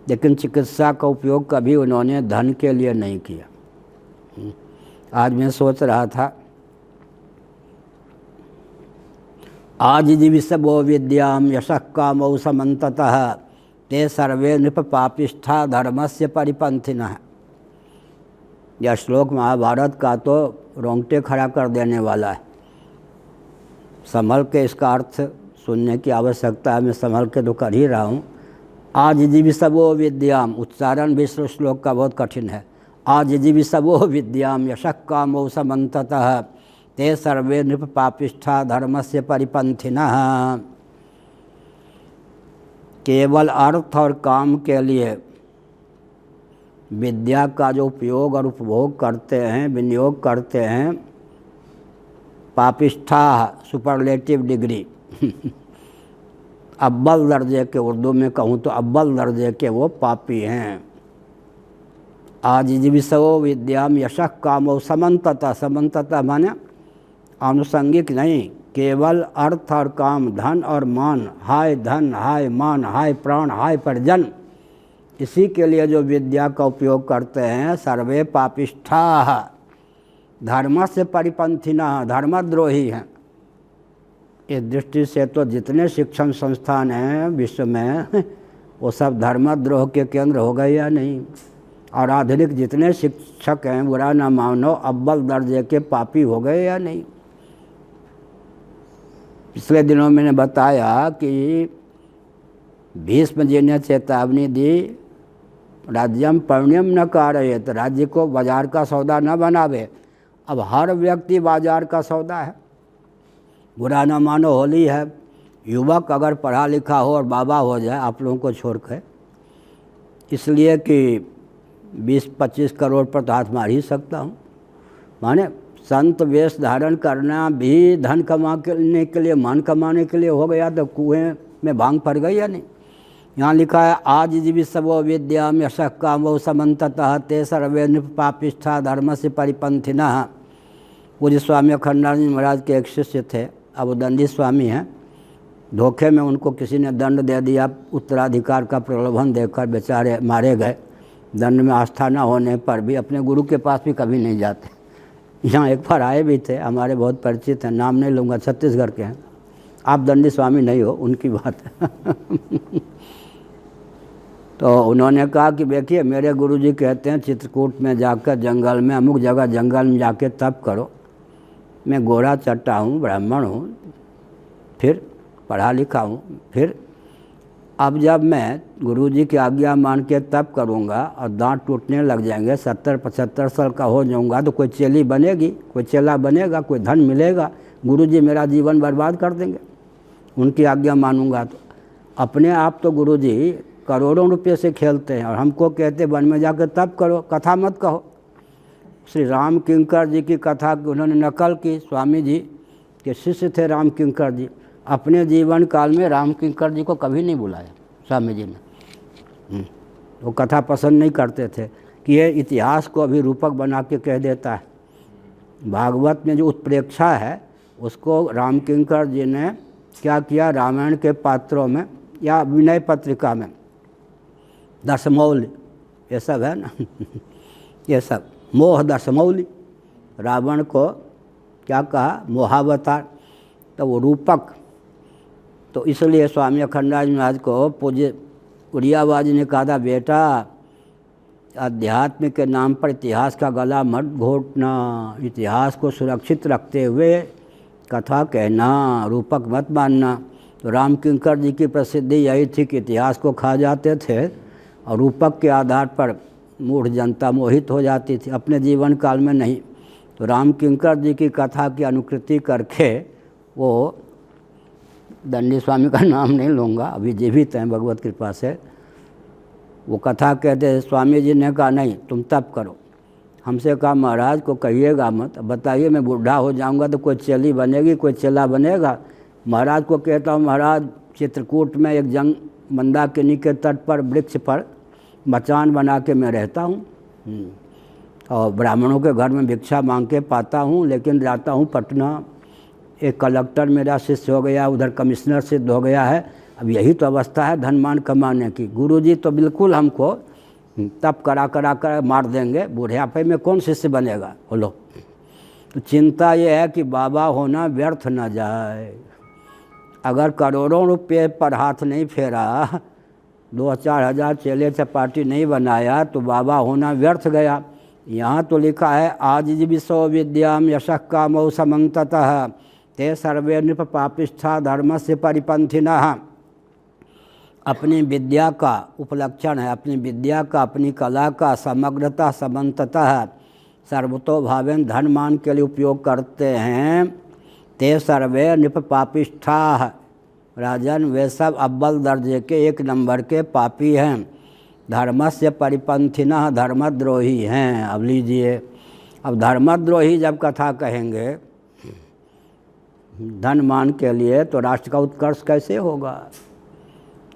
लेकिन चिकित्सा का उपयोग कभी उन्होंने धन के लिए नहीं किया। आज मैं सोच रहा था, आज जीविषवो विद्याम यशः कामौ समन्ततः ते सर्वे नृप पापिष्ठा धर्मस्य परिपंथिनः। यह श्लोक महाभारत का तो रोंगटे खड़ा कर देने वाला है। संभल के इसका अर्थ सुनने की आवश्यकता है, मैं संभल के तो कर ही रहा हूँ। आज जीविषवो विद्याम, उच्चारण भी श्लोक का बहुत कठिन है। आज जीविषवो विद्याम यशः कामौ समन्ततः ते सर्वे नृप पापिष्ठा धर्मस्य परिपंथिनः। केवल अर्थ और काम के लिए विद्या का जो उपयोग और उपभोग करते हैं, विनियोग करते हैं, पापिष्ठा सुपरलेटिव डिग्री अव्वल दर्जे के, उर्दू में कहूँ तो अव्वल दर्जे के वो पापी हैं। आज जीविषवो विद्याम यशः कामौ समन्ततः, समन्ततः माने आनुषंगिक नहीं, केवल अर्थ और काम, धन और मान, हाय धन हाय मान हाय प्राण हाय परिजन, इसी के लिए जो विद्या का उपयोग करते हैं, सर्वे पापिष्ठा धर्म से परिपंथिना, धर्मद्रोही हैं। इस दृष्टि से तो जितने शिक्षण संस्थान हैं विश्व में वो सब धर्मद्रोह के केंद्र हो गए या नहीं। और आधुनिक जितने शिक्षक हैं, बुरा न मानो, अव्वल दर्जे के पापी हो गए या नहीं। पिछले दिनों मैंने बताया कि भीष्म जी ने चेतावनी दी, राज्यम पर्ण्यम न कारयेत, राज्य को बाजार का सौदा न बनावे। अब हर व्यक्ति बाजार का सौदा है, बुरा न मानो, होली है, युवक अगर पढ़ा लिखा हो और बाबा हो जाए, आप लोगों को छोड़कर, इसलिए कि 20-25 करोड़ पर तो हाथ मार ही सकता हूँ। माने संत वेश धारण करना भी धन कमाने के लिए, मान कमाने के लिए हो गया तो कुएं में भांग पड़ गई या नहीं। यहाँ लिखा है आज जीविषवो विद्याम यशः कामौ समन्ततः ते सर्वे नृप पापिष्ठा धर्म से परिपंथिनः। पूज्य स्वामी अखंडानंद महाराज के एक शिष्य थे, अब वो दंडी स्वामी हैं। धोखे में उनको किसी ने दंड दे दिया, उत्तराधिकार का प्रलोभन देकर बेचारे मारे गए। दंड में आस्था न होने पर भी अपने गुरु के पास भी कभी नहीं जाते। यहाँ एक बार आए भी थे, हमारे बहुत परिचित हैं, नाम नहीं लूँगा, छत्तीसगढ़ के हैं। आप दंडी स्वामी नहीं हो, उनकी बात है। तो उन्होंने कहा कि देखिए मेरे गुरुजी कहते हैं चित्रकूट में जाकर जंगल में, अमुक जगह जंगल में जाके तप करो। मैं गोरा चट्टा हूँ, ब्राह्मण हूँ, फिर पढ़ा लिखा हूँ, फिर अब जब मैं गुरुजी की आज्ञा मान के तप करूँगा और दांत टूटने लग जाएंगे, 70-75 साल का हो जाऊँगा, तो कोई चेली बनेगी, कोई चेला बनेगा, कोई धन मिलेगा? गुरुजी मेरा जीवन बर्बाद कर देंगे। उनकी आज्ञा मानूंगा तो अपने आप तो गुरुजी करोड़ों रुपये से खेलते हैं और हमको कहते वन में जाकर तप करो, कथा मत कहो। श्री राम किंकर जी की कथा की उन्होंने नकल की। स्वामी जी के शिष्य थे राम किंकर जी, अपने जीवन काल में राम किंकर जी को कभी नहीं बुलाया स्वामी जी ने। वो कथा पसंद नहीं करते थे कि ये इतिहास को अभी रूपक बना के कह देता है। भागवत में जो उत्प्रेक्षा है उसको राम किंकर जी ने क्या किया, रामायण के पात्रों में या विनय पत्रिका में दशमौली, ये सब है ना ये सब मोह दशमौली, रावण को क्या कहा, मोहावतार, तो वो रूपक। तो इसलिए स्वामी अखंडानंद महाराज को पूज्य उड़ियाबाजी ने कहा था, बेटा अध्यात्म के नाम पर इतिहास का गला मत घोटना, इतिहास को सुरक्षित रखते हुए कथा कहना, रूपक मत मानना। तो राम किंकर जी की प्रसिद्धि यही थी कि इतिहास को खा जाते थे और रूपक के आधार पर मूढ़ जनता मोहित हो जाती थी, अपने जीवन काल में नहीं। तो राम किंकर जी की कथा की अनुकृति करके वो, दंडी स्वामी का नाम नहीं लूँगा, अभी जीवित हैं भगवत कृपा से, वो कथा कहते, स्वामी जी ने कहा नहीं तुम तप करो। हमसे कहा महाराज को कहिएगा मत, बताइए मैं बूढ़ा हो जाऊंगा तो कोई चेली बनेगी, कोई चेला बनेगा? महाराज को कहता हूँ महाराज चित्रकूट में एक जंग मंदाकिनी के तट पर वृक्ष पर मचान बना के मैं रहता हूँ और ब्राह्मणों के घर में भिक्षा मांग के पाता हूँ, लेकिन जाता हूँ पटना, एक कलेक्टर मेरा शिष्य हो गया, उधर कमिश्नर सिद्ध हो गया है। अब यही तो अवस्था है धन मान कमाने की। गुरुजी तो बिल्कुल हमको तप करा कर मार देंगे, बुढ़ापे में कौन शिष्य बनेगा बोलो। तो चिंता ये है कि बाबा होना व्यर्थ न जाए। अगर करोड़ों रुपये पर हाथ नहीं फेरा, 2-4 हज़ार चेले चपाटी नहीं बनाया तो बाबा होना व्यर्थ गया। यहाँ तो लिखा है आज विश्वविद्याम यशः कामौ समन्ततः ते सर्वे नृप पापिष्ठा धर्म से परिपंथिनः। अपनी विद्या का उपलक्षण है, अपनी विद्या का, अपनी कला का समग्रता समन्ततः सर्वतोभावेन धन मान के लिए उपयोग करते हैं। ते सर्वे नृप पापिष्ठा, राजन वे सब अव्वल दर्जे के 1 नंबर के पापी हैं। धर्मस्य परिपंथिनः, धर्मद्रोही हैं। अब लीजिए, अब धर्मद्रोही जब कथा कहेंगे धन मान के लिए तो राष्ट्र का उत्कर्ष कैसे होगा?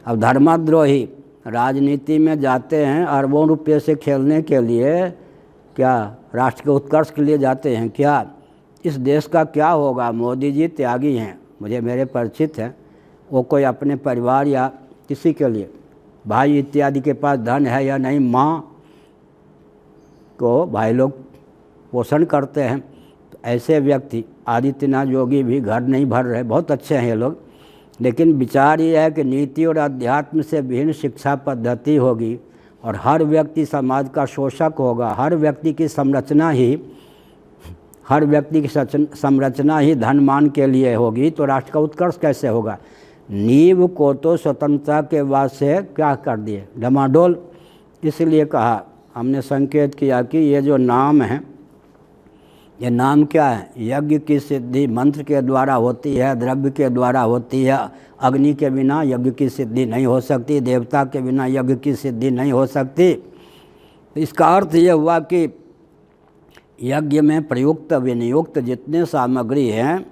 अब धर्मद्रोही राजनीति में जाते हैं अरबों रुपये से खेलने के लिए, क्या राष्ट्र के उत्कर्ष के लिए जाते हैं क्या? इस देश का क्या होगा? मोदी जी त्यागी हैं, मुझे मेरे परिचित हैं, वो कोई अपने परिवार या किसी के लिए, भाई इत्यादि के पास धन है या नहीं, माँ को भाई लोग पोषण करते हैं। तो ऐसे व्यक्ति, आदित्यनाथ योगी भी घर नहीं भर रहे, बहुत अच्छे हैं ये लोग, लेकिन विचार ये है कि नीति और अध्यात्म से भिन्न शिक्षा पद्धति होगी और हर व्यक्ति समाज का शोषक होगा। हर व्यक्ति की संरचना ही धन मान के लिए होगी, तो राष्ट्र का उत्कर्ष कैसे होगा? नींव को तो स्वतंत्रता के बाद से क्या कर दिए, डमाडोल। इसलिए कहा, हमने संकेत किया कि ये जो नाम है, ये नाम क्या है? यज्ञ की सिद्धि मंत्र के द्वारा होती है, द्रव्य के द्वारा होती है। अग्नि के बिना यज्ञ की सिद्धि नहीं हो सकती, देवता के बिना यज्ञ की सिद्धि नहीं हो सकती। इसका अर्थ ये हुआ कि यज्ञ में प्रयुक्त विनियुक्त जितने सामग्री हैं,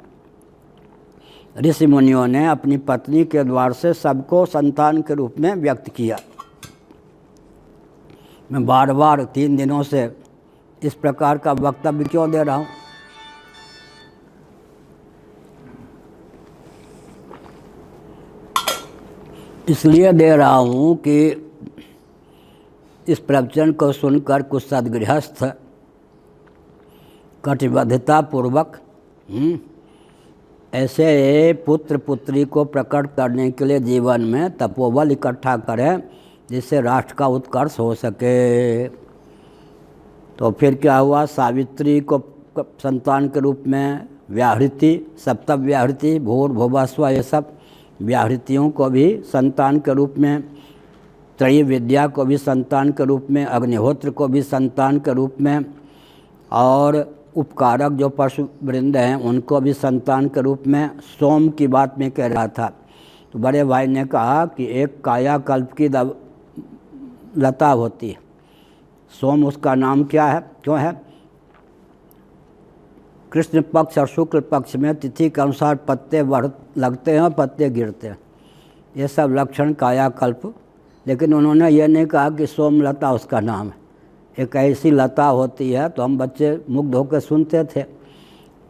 ऋषि मुनियों ने अपनी पत्नी के द्वार से सबको संतान के रूप में व्यक्त किया। मैं बार बार 3 दिनों से इस प्रकार का वक्तव्य क्यों दे रहा हूँ? इसलिए दे रहा हूँ कि इस प्रवचन को सुनकर कुछ सद्गृहस्थ कटिबद्धता पूर्वक ऐसे पुत्र पुत्री को प्रकट करने के लिए जीवन में तपोबल इकट्ठा करें जिससे राष्ट्र का उत्कर्ष हो सके। तो फिर क्या हुआ, सावित्री को संतान के रूप में व्याहृति, सप्तम व्याहृति, भूर्भुवस्व, ये सब व्याहृतियों को भी संतान के रूप में, त्रयी विद्या को भी संतान के रूप में, अग्निहोत्र को भी संतान के रूप में, और उपकारक जो पशु वृंद हैं उनको भी संतान के रूप में। सोम की बात मैं कह रहा था, तो बड़े भाई ने कहा कि एक कायाकल्प की लता होती है, सोम उसका नाम क्या है, क्यों है? कृष्ण पक्ष और शुक्ल पक्ष में तिथि के अनुसार पत्ते लगते हैं और पत्ते गिरते हैं, ये सब लक्षण कायाकल्प। लेकिन उन्होंने ये नहीं कहा कि सोमलता उसका नाम है। एक ऐसी लता होती है, तो हम बच्चे मुग्ध होकर सुनते थे।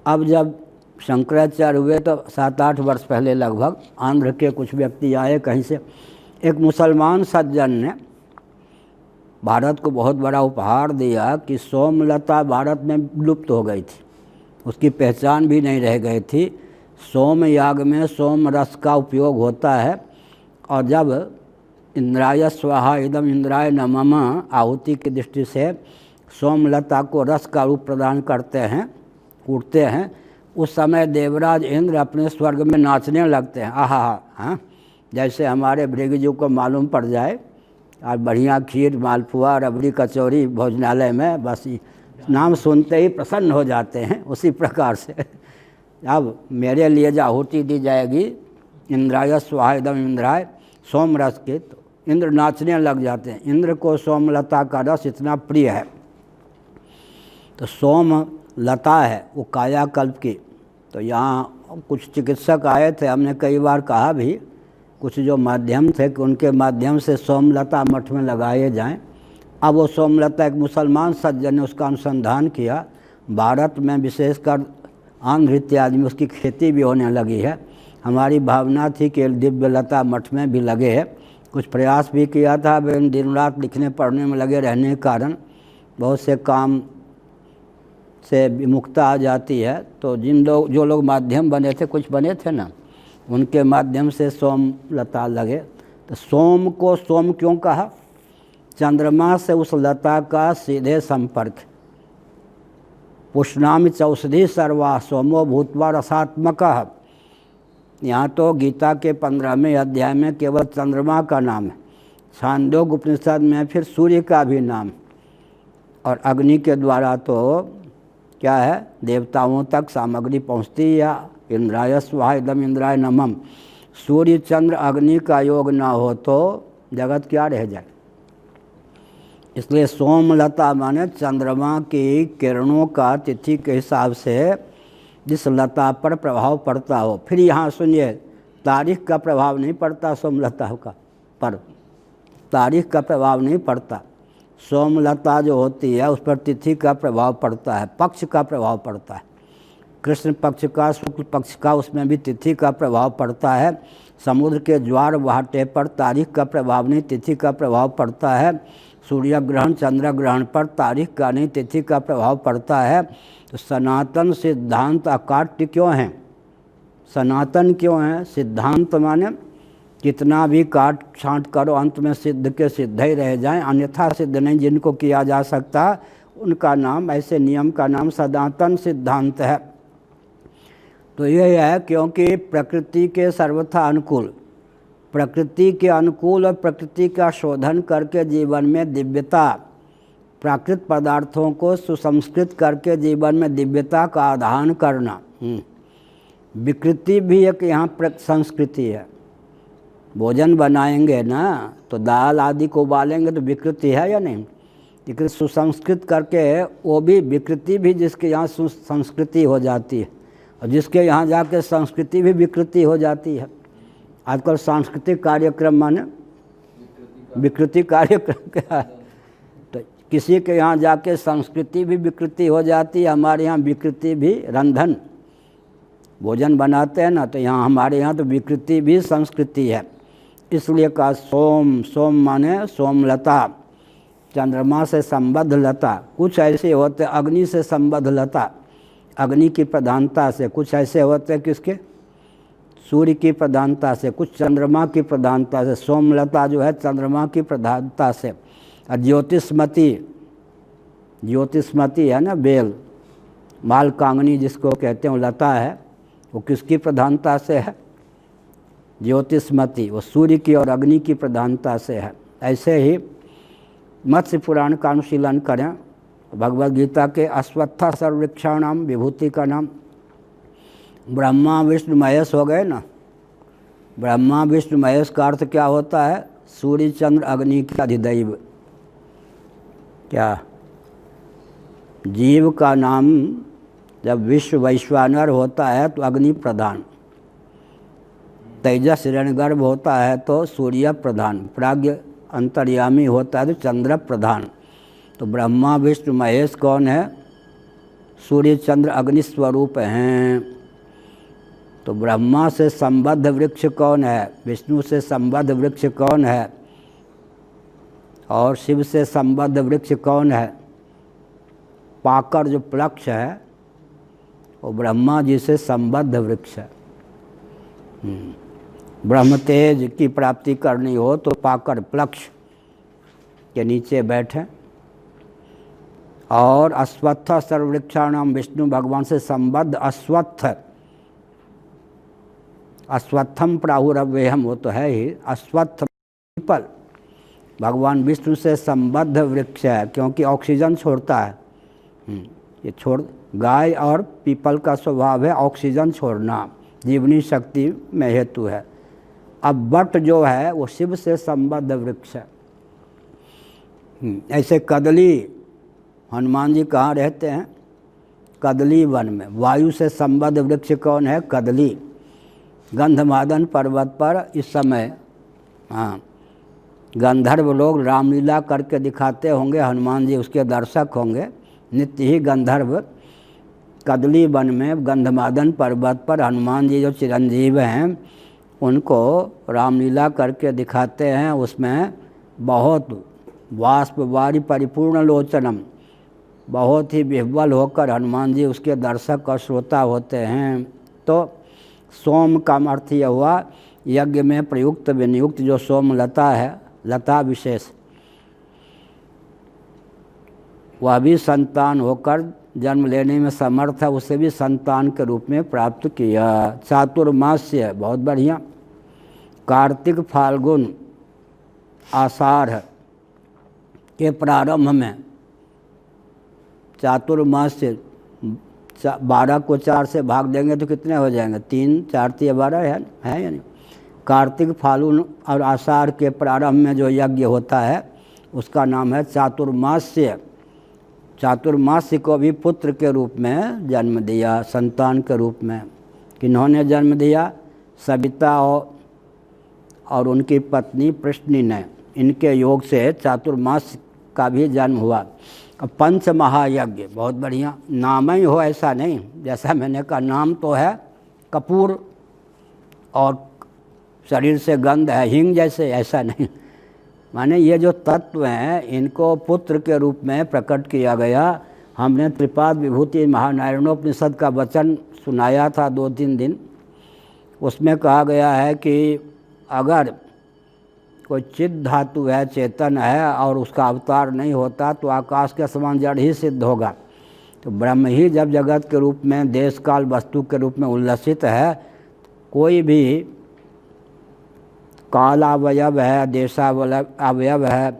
अब जब शंकराचार्य हुए तो 7-8 वर्ष पहले लगभग आंध्र के कुछ व्यक्ति आए कहीं से, एक मुसलमान सज्जन ने भारत को बहुत बड़ा उपहार दिया कि सोमलता भारत में लुप्त हो गई थी, उसकी पहचान भी नहीं रह गई थी। सोम याग में सोम रस का उपयोग होता है, और जब इंद्राय स्वाहा इदम इंद्राय नमः आहुति की दृष्टि से सोमलता को रस का रूप प्रदान करते हैं, कूटते हैं, उस समय देवराज इंद्र अपने स्वर्ग में नाचने लगते हैं। आहा हाँ, जैसे हमारे भृगु को मालूम पड़ जाए और बढ़िया खीर, मालपुआ, रबड़ी, कचौरी भोजनालय में बस नाम सुनते ही प्रसन्न हो जाते हैं, उसी प्रकार से अब मेरे लिए जो आहुति दी जाएगी इंद्राय स्वाहा इदम इंद्राय सोम रस की, तो इंद्र नाचने लग जाते हैं। इंद्र को सोमलता का रस इतना प्रिय है। तो सोमलता है वो कायाकल्प की। तो यहाँ कुछ चिकित्सक आए थे, हमने कई बार कहा भी, कुछ जो माध्यम थे कि उनके माध्यम से सोमलता मठ में लगाए जाएं। अब वो सोमलता, एक मुसलमान सज्जन ने उसका अनुसंधान किया, भारत में विशेषकर आंध्र इत्यादि में उसकी खेती भी होने लगी है। हमारी भावना थी कि दिव्यलता मठ में भी लगे है, कुछ प्रयास भी किया था, दिन रात लिखने पढ़ने में लगे रहने के कारण बहुत से काम से विमुखता आ जाती है। तो जो लोग माध्यम बने थे, कुछ बने थे ना, उनके माध्यम से सोमलता लगे। तो सोम को सोम क्यों कहा? चंद्रमा से उस लता का सीधे संपर्क। पुष्णामि चौषधि सर्वा सोमो भूत्वा रसात्मकः। यहाँ तो गीता के 15वें अध्याय में केवल चंद्रमा का नाम है, छांदोग्य उपनिषद में फिर सूर्य का भी नाम, और अग्नि के द्वारा तो क्या है, देवताओं तक सामग्री पहुँचती है, या इंद्राय स्वाहा इदम इंद्राय नमः। सूर्य चंद्र अग्नि का योग ना हो तो जगत क्या रह जाए। इसलिए सोमलता माने चंद्रमा की किरणों का तिथि के हिसाब से जिस लता पर प्रभाव पड़ता हो। फिर यहाँ सुनिए, तारीख का प्रभाव नहीं पड़ता सोमलता का, पर तारीख का प्रभाव नहीं पड़ता। सोमलता जो होती है उस पर तिथि का प्रभाव पड़ता है, पक्ष का प्रभाव पड़ता है, कृष्ण पक्ष का, शुक्ल पक्ष का, उसमें भी तिथि का प्रभाव पड़ता है। समुद्र के ज्वार भाटे पर तारीख का प्रभाव नहीं, तिथि का प्रभाव पड़ता है। सूर्य ग्रहण, चंद्र ग्रहण पर तारीख का नहीं, तिथि का प्रभाव पड़ता है। तो सनातन सिद्धांत अकाट्य क्यों हैं? सनातन क्यों हैं? सिद्धांत माने कितना भी काट छांट करो अंत में सिद्ध के सिद्ध ही रह जाएं, अन्यथा सिद्ध नहीं जिनको किया जा सकता उनका नाम, ऐसे नियम का नाम सनातन सिद्धांत है। तो यह है क्योंकि प्रकृति के सर्वथा अनुकूल, प्रकृति के अनुकूल और प्रकृति का शोधन करके जीवन में दिव्यता, प्राकृत पदार्थों को सुसंस्कृत करके जीवन में दिव्यता का आधान करना। विकृति भी एक यहाँ संस्कृति है। भोजन बनाएंगे ना तो दाल आदि को उबालेंगे तो विकृति है या नहीं? लेकिन सुसंस्कृत करके वो भी विकृति भी जिसके यहाँ संस्कृति हो जाती है, और जिसके यहाँ जाके संस्कृति भी विकृति हो जाती है। आजकल सांस्कृतिक कार्यक्रम माने विकृति कार्यक्रम क्या है? तो किसी के यहाँ जाके संस्कृति भी विकृति हो जाती है। हमारे यहाँ विकृति भी, रंधन भोजन बनाते हैं ना, तो यहाँ हमारे यहाँ तो विकृति भी संस्कृति है। इसलिए कहा सोम। सोम माने सोमलता, चंद्रमा से संबद्ध लता। कुछ ऐसे होते अग्नि से संबद्ध लता, अग्नि की प्रधानता से। कुछ ऐसे होते हैं किसके, सूर्य की प्रधानता से। कुछ चंद्रमा की प्रधानता से। सोमलता जो है चंद्रमा की प्रधानता से। और ज्योतिष्मती, ज्योतिष्मती है ना बेल, मालकांगनी जिसको कहते हैं, वो लता है, वो किसकी प्रधानता से है, ज्योतिष्मती, वो सूर्य की और अग्नि की प्रधानता से है। ऐसे ही मत्स्य पुराण का अनुशीलन करें, भगवद गीता के अश्वत्थ सर्ववृक्षाणाम विभूति का नाम ब्रह्मा विष्णु महेश हो गए ना। ब्रह्मा विष्णु महेश का अर्थ क्या होता है, सूर्य चंद्र अग्नि का अधिदैव। क्या जीव का नाम जब विश्व वैश्वानर होता है तो अग्नि प्रधान, तेजस हिरण्यगर्भ होता है तो सूर्य प्रधान, प्राज्ञ अंतर्यामी होता है तो चंद्र प्रधान। तो ब्रह्मा विष्णु महेश कौन है, सूर्य चंद्र अग्नि स्वरूप हैं। तो ब्रह्मा से संबद्ध वृक्ष कौन है, विष्णु से संबद्ध वृक्ष कौन है, और शिव से संबद्ध वृक्ष कौन है, पाकर जो प्लक्ष है वो ब्रह्मा जी से संबद्ध वृक्ष है। ब्रह्म तेज की प्राप्ति करनी हो तो पाकर प्लक्ष के नीचे बैठे। और अश्वत्थ सर्ववृक्षाणाम विष्णु भगवान से संबद्ध अश्वत्थ, अश्वत्थम प्राहुरव्ययम, वो तो है ही। अश्वत्थ पीपल भगवान विष्णु से संबद्ध वृक्ष है, क्योंकि ऑक्सीजन छोड़ता है। ये छोड़, गाय और पीपल का स्वभाव है ऑक्सीजन छोड़ना, जीवनी शक्ति में हेतु है। अब वट जो है वो शिव से संबद्ध वृक्ष है। ऐसे कदली, हनुमान जी कहाँ रहते हैं, कदली वन में। वायु से संबद्ध वृक्ष कौन है, कदली। गंधमादन पर्वत पर इस समय गंधर्व लोग रामलीला करके दिखाते होंगे, हनुमान जी उसके दर्शक होंगे। नित्य ही गंधर्व कदली वन में गंधमादन पर्वत पर हनुमान जी जो चिरंजीव हैं उनको रामलीला करके दिखाते हैं। उसमें बहुत वाष्पवारी परिपूर्ण लोचनम, बहुत ही विह्वल होकर हनुमान जी उसके दर्शक और श्रोता होते हैं। तो सोम का अर्थ यह हुआ यज्ञ में प्रयुक्त विनियुक्त जो सोमलता है, लता विशेष, वह भी संतान होकर जन्म लेने में समर्थ है, उसे भी संतान के रूप में प्राप्त किया। चातुर्मास्य, बहुत बढ़िया। कार्तिक फाल्गुन आषाढ़ के प्रारंभ में चातुर्मास्य, 12 को 4 से भाग देंगे तो कितने हो जाएंगे, 3 4 3 12 है या नहीं। कार्तिक फाल्गुन और आषाढ़ के प्रारंभ में जो यज्ञ होता है उसका नाम है चातुर्मास्य। चातुर्मास्य को भी पुत्र के रूप में जन्म दिया, संतान के रूप में। किन्होंने जन्म दिया, सविता और उनकी पत्नी पृष्णि ने। इनके योग से चातुर्मास्य का भी जन्म हुआ। अब पंच महायज्ञ, बहुत बढ़िया। नाम ही हो ऐसा नहीं, जैसा मैंने कहा नाम तो है कपूर और शरीर से गंध है हिंग जैसे, ऐसा नहीं। माने ये जो तत्व हैं इनको पुत्र के रूप में प्रकट किया गया। हमने त्रिपाद विभूति महानारायणोपनिषद का वचन सुनाया था 2-3 दिन। उसमें कहा गया है कि अगर कोई चित्त धातु है, चेतन है, और उसका अवतार नहीं होता तो आकाश के समान जड़ ही सिद्ध होगा। तो ब्रह्म ही जब जगत के रूप में देश काल वस्तु के रूप में उल्लसित है, कोई भी काल अवयव है, देशावयव है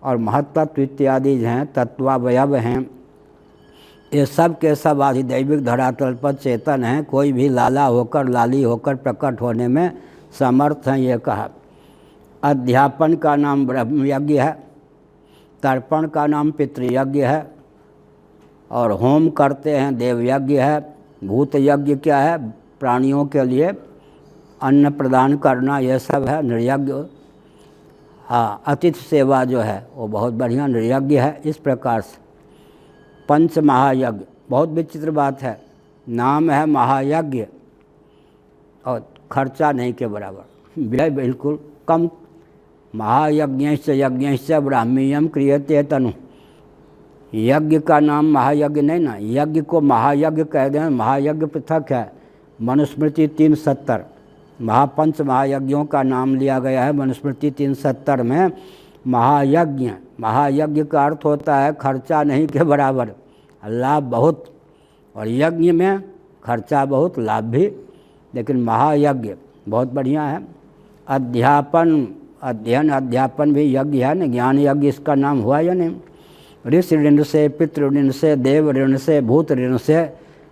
और महत्त्व इत्यादि हैं, तत्वावयव हैं, ये सब के सब आधिदैविक धरातल पर चेतन हैं। कोई भी लाला होकर लाली होकर प्रकट होने में समर्थ हैं, ये कहा। अध्यापन का नाम ब्रह्म यज्ञ है, तर्पण का नाम पितृयज्ञ है, और होम करते हैं देव यज्ञ है। भूत यज्ञ क्या है, प्राणियों के लिए अन्न प्रदान करना, यह सब है नृयज्ञ। हाँ, अतिथि सेवा जो है वो बहुत बढ़िया नृयज्ञ है। इस प्रकार से पंच महायज्ञ, बहुत विचित्र बात है, नाम है महायज्ञ और खर्चा नहीं के बराबर, व्यय बिल्कुल कम महायज्ञश्च ब्राह्मीयम क्रियते तनु। यज्ञ का नाम महायज्ञ नहीं ना, यज्ञ को महायज्ञ कह दें, महायज्ञ पृथक है। मनुस्मृति 370 महापंच महायज्ञों का नाम लिया गया है मनुस्मृति 370 में। महायज्ञ, महायज्ञ का अर्थ होता है खर्चा नहीं के बराबर, लाभ बहुत, और यज्ञ में खर्चा बहुत लाभ भी, लेकिन महायज्ञ बहुत बढ़िया है। अध्यापन, अध्ययन अध्यापन भी यज्ञ है न, ज्ञान यज्ञ इसका नाम हुआ या नहीं। ऋषि ऋण से, पितृ ऋण से, देव ऋण से, भूत ऋण से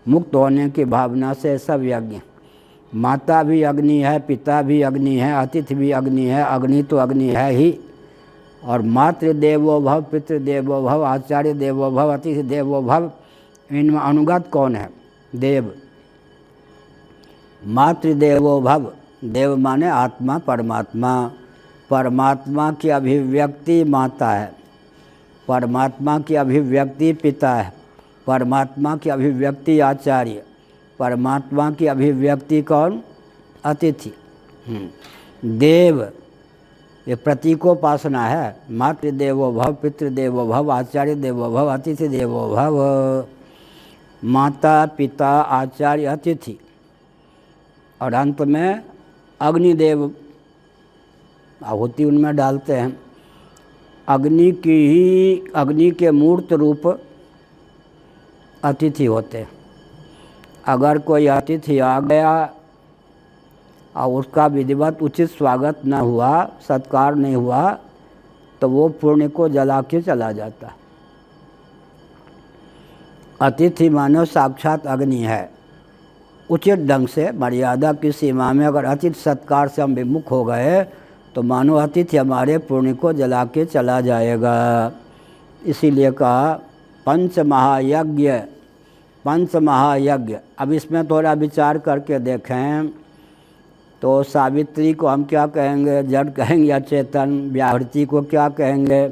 मुक्त होने की भावना से सब यज्ञ। माता भी अग्नि है, पिता भी अग्नि है, अतिथि भी अग्नि है, अग्नि तो अग्नि है ही। और मातृ देवो भव, पितृ देवो भव, आचार्य देवो भव, अतिथि देवो भव, इनमें अनुगत कौन है? देव। मातृदेवो भव, देव माने आत्मा, परमात्मा। परमात्मा की अभिव्यक्ति माता है, परमात्मा की अभिव्यक्ति पिता है, परमात्मा की अभिव्यक्ति आचार्य, परमात्मा की अभिव्यक्ति कौन? अतिथि। देव ये प्रतीकोपासना है। मातृदेवो भव, पितृदेवो भव, आचार्य देवो भव, अतिथि देवो भव। माता, पिता, आचार्य, अतिथि, और अंत में अग्निदेव आहुति उनमें डालते हैं। अग्नि की ही, अग्नि के मूर्त रूप अतिथि होते हैं। अगर कोई अतिथि आ गया और उसका विधिवत उचित स्वागत न हुआ, सत्कार नहीं हुआ, तो वो पुण्य को जला के चला जाता। अतिथि मानव साक्षात अग्नि है। उचित ढंग से मर्यादा की सीमा में अगर अतिथि सत्कार से हम विमुख हो गए तो मानो अतिथि हमारे पुण्य को जला के चला जाएगा। इसीलिए कहा पंच महायज्ञ, पंच महायज्ञ। अब इसमें थोड़ा विचार करके देखें तो सावित्री को हम क्या कहेंगे? जड़ कहेंगे या चेतन? व्याहृति को क्या कहेंगे?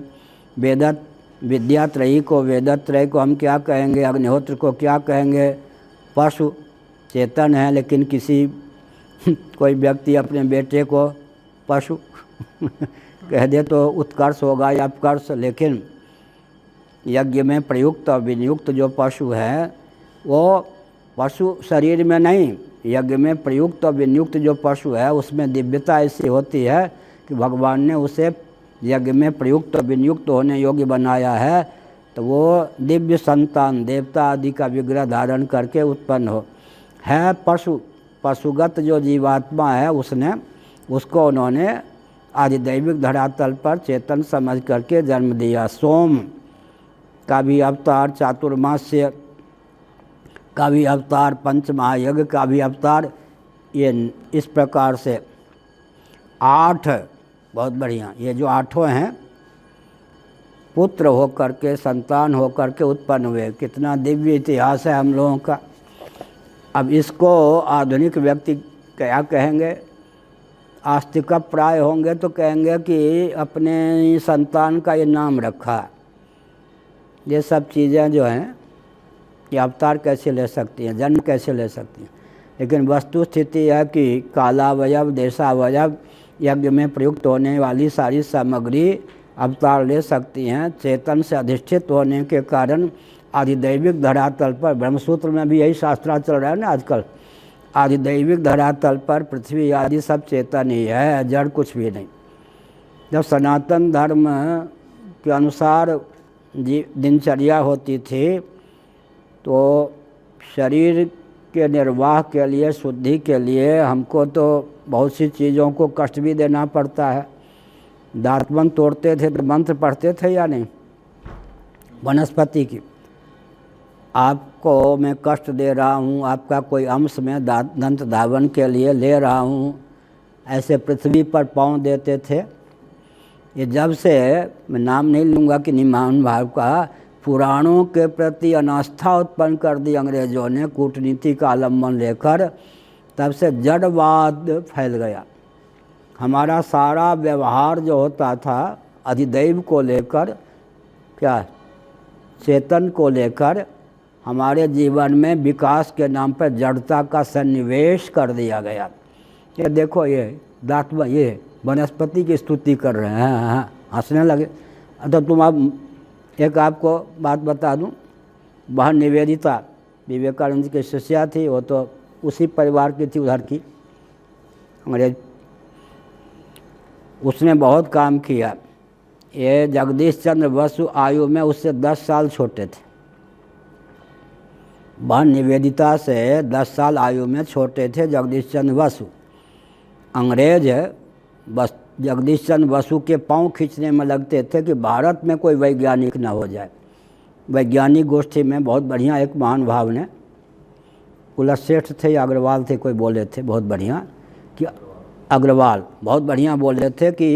वेदत, विद्यात्रयी को, वेदत्रय को हम क्या कहेंगे? अग्निहोत्र को क्या कहेंगे? पशु चेतन है, लेकिन किसी कोई व्यक्ति अपने बेटे को पशु कह दे तो उत्कर्ष होगा या अपकर्ष, लेकिन यज्ञ में प्रयुक्त और विनियुक्त जो पशु है वो पशु शरीर में नहीं, यज्ञ में प्रयुक्त और विनियुक्त जो पशु है उसमें दिव्यता ऐसी होती है कि भगवान ने उसे यज्ञ में प्रयुक्त और विनियुक्त होने योग्य बनाया है, तो वो दिव्य संतान देवता आदि का विग्रह धारण करके उत्पन्न हो। है पशु, पशुगत जो जीवात्मा है उसने, उसको उन्होंने आदिदैविक धरातल पर चेतन समझ करके जन्म दिया। सोम का भी अवतार, चातुर्मास्य का भी अवतार, पंच महायज्ञ का भी अवतार, ये इस प्रकार से 8, बहुत बढ़िया, ये जो 8 हैं पुत्र होकर के, संतान होकर के उत्पन्न हुए। कितना दिव्य इतिहास है हम लोगों का। अब इसको आधुनिक व्यक्ति क्या कहेंगे? आस्तिक प्राय होंगे तो कहेंगे कि अपने संतान का ये नाम रखा। ये सब चीज़ें जो हैं ये अवतार कैसे ले सकती हैं, जन्म कैसे ले सकती हैं? लेकिन वस्तु स्थिति है कि कालावयव, देशावयव, यज्ञ में प्रयुक्त होने वाली सारी सामग्री अवतार ले सकती हैं। चेतन से अधिष्ठित होने के कारण आदिदैविक धरातल पर, ब्रह्मसूत्र में भी यही शास्त्रा चल रहा है ना आजकल, आदिदैविक धरातल पर पृथ्वी आदि सब चेतन ही है, जड़ कुछ भी नहीं। जब सनातन धर्म के अनुसार दिनचर्या होती थी तो शरीर के निर्वाह के लिए, शुद्धि के लिए हमको तो बहुत सी चीज़ों को कष्ट भी देना पड़ता है। दांतवन तोड़ते थे तो मंत्र पढ़ते थे या नहीं? वनस्पति की, आपको मैं कष्ट दे रहा हूँ, आपका कोई अंश मैं दंत धावन के लिए ले रहा हूँ, ऐसे पृथ्वी पर पाँव देते थे। ये जब से, मैं नाम नहीं लूँगा कि निमान भाव का, पुराणों के प्रति अनास्था उत्पन्न कर दी अंग्रेज़ों ने कूटनीति का आलम्बन लेकर, तब से जड़वाद फैल गया। हमारा सारा व्यवहार जो होता था अधिदैव को लेकर, क्या चेतन को लेकर, हमारे जीवन में विकास के नाम पर जड़ता का सन्निवेश कर दिया गया। ये देखो, ये दातवन, ये वनस्पति की स्तुति कर रहे हैं। हाँ, हंसने लगे। तो तुम अब एक आपको बात बता दूं, वह निवेदिता विवेकानंद की शिष्या थी, वो तो उसी परिवार की थी, उधर की अंग्रेज। उसने बहुत काम किया। ये जगदीश चंद्र बसु आयु में उससे 10 साल छोटे थे। वह निवेदिता से 10 साल आयु में छोटे थे जगदीश चंद्र बसु। अंग्रेज बस जगदीश चंद्र बसु के पांव खींचने में लगते थे कि भारत में कोई वैज्ञानिक न हो जाए। वैज्ञानिक गोष्ठी में बहुत बढ़िया एक महानुभाव ने, कुलश्रेष्ठ थे या अग्रवाल थे, कोई बोले थे बहुत बढ़िया कि अग्रवाल बहुत बढ़िया बोल रहे थे कि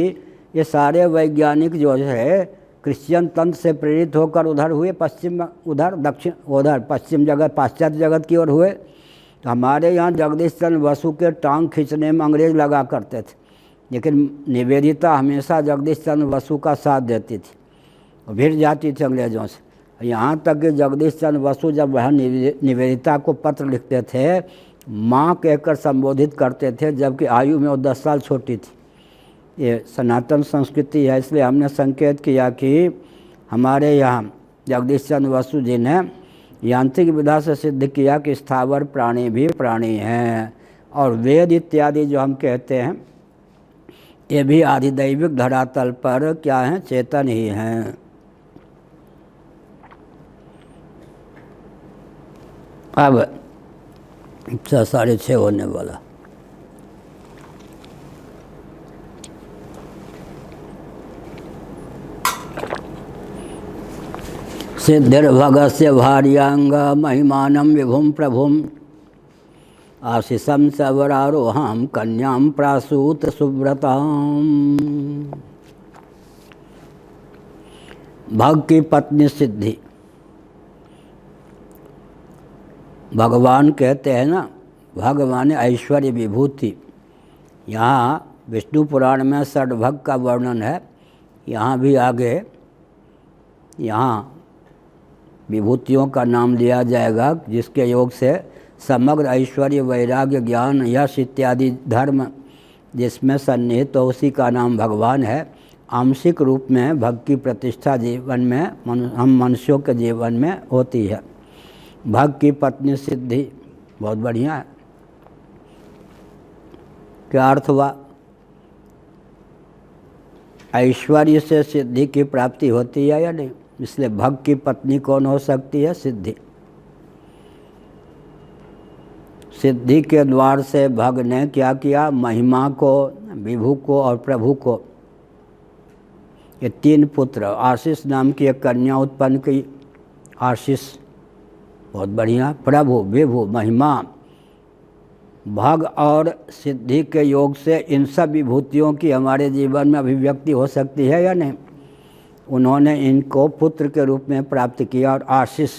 ये सारे वैज्ञानिक जो है क्रिश्चियन तंत्र से प्रेरित होकर उधर हुए, पश्चिम उधर दक्षिण उधर पश्चिम जगत पाश्चात्य जगत की ओर हुए। तो हमारे यहाँ जगदीश चंद्र बसु के टांग खींचने में अंग्रेज लगा करते थे, लेकिन निवेदिता हमेशा जगदीश चंद्र बसु का साथ देती थी और भिड़ जाती थी अंग्रेज़ों से। यहाँ तक कि जगदीश चंद्र बसु जब वह निवेदिता को पत्र लिखते थे, माँ कहकर संबोधित करते थे, जबकि आयु में वो 10 साल छोटी थी। ये सनातन संस्कृति है, इसलिए हमने संकेत किया कि हमारे यहाँ जगदीश चंद्र बसु जी ने यांत्रिक विधा से सिद्ध किया कि स्थावर प्राणी भी प्राणी हैं, और वेद इत्यादि जो हम कहते हैं ये भी आधिदैविक धरातल पर क्या हैं, चेतन ही हैं। अब 6:30 होने वाला। सिद्धिर्भगस्य भार्यांग महिमानं विभुं प्रभुं आशीषं सवरारोहां कन्यां प्रासूत सुव्रतां। भग की पत्नी सिद्धि। भगवान कहते हैं ना, भगवान ऐश्वर्य विभूति। यहाँ विष्णु पुराण में षड्भग का वर्णन है, यहाँ भी आगे यहाँ विभूतियों का नाम लिया जाएगा, जिसके योग से समग्र ऐश्वर्य वैराग्य ज्ञान यश इत्यादि धर्म जिसमें सन्निहित तो उसी का नाम भगवान है। आंशिक रूप में भग की प्रतिष्ठा जीवन में हम मनुष्यों के जीवन में होती है। भग की पत्नी सिद्धि बहुत बढ़िया है। क्या अर्थ हुआ? ऐश्वर्य से सिद्धि की प्राप्ति होती है या नहीं? इसलिए भग की पत्नी कौन हो सकती है? सिद्धि। सिद्धि के द्वार से भग ने क्या किया? महिमा को, विभु को और प्रभु को, ये 3 पुत्र, आशीष नाम की एक कन्या उत्पन्न की। आशीष बहुत बढ़िया, प्रभु, विभु, महिमा। भग और सिद्धि के योग से इन सब विभूतियों की हमारे जीवन में अभिव्यक्ति हो सकती है या नहीं? उन्होंने इनको पुत्र के रूप में प्राप्त किया। और आशीष,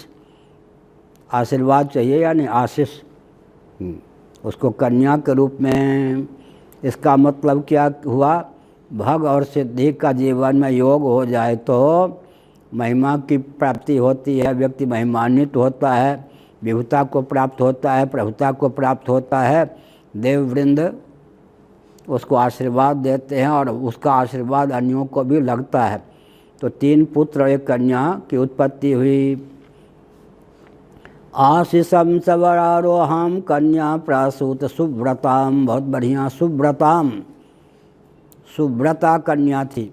आशीर्वाद चाहिए या नहीं? आशीष, उसको कन्या के रूप में। इसका मतलब क्या हुआ? भग और सिद्धि का जीवन में योग हो जाए तो महिमा की प्राप्ति होती है, व्यक्ति महिमान्वित होता है, विभुता को प्राप्त होता है, प्रभुता को प्राप्त होता है। देववृंद उसको आशीर्वाद देते हैं और उसका आशीर्वाद अन्यों को भी लगता है। तो 3 पुत्र और 1 कन्या की उत्पत्ति हुई। आशीषम सवरारोहाम कन्या प्रासूत सुव्रताम। बहुत बढ़िया, सुव्रताम, सुव्रता कन्या थी,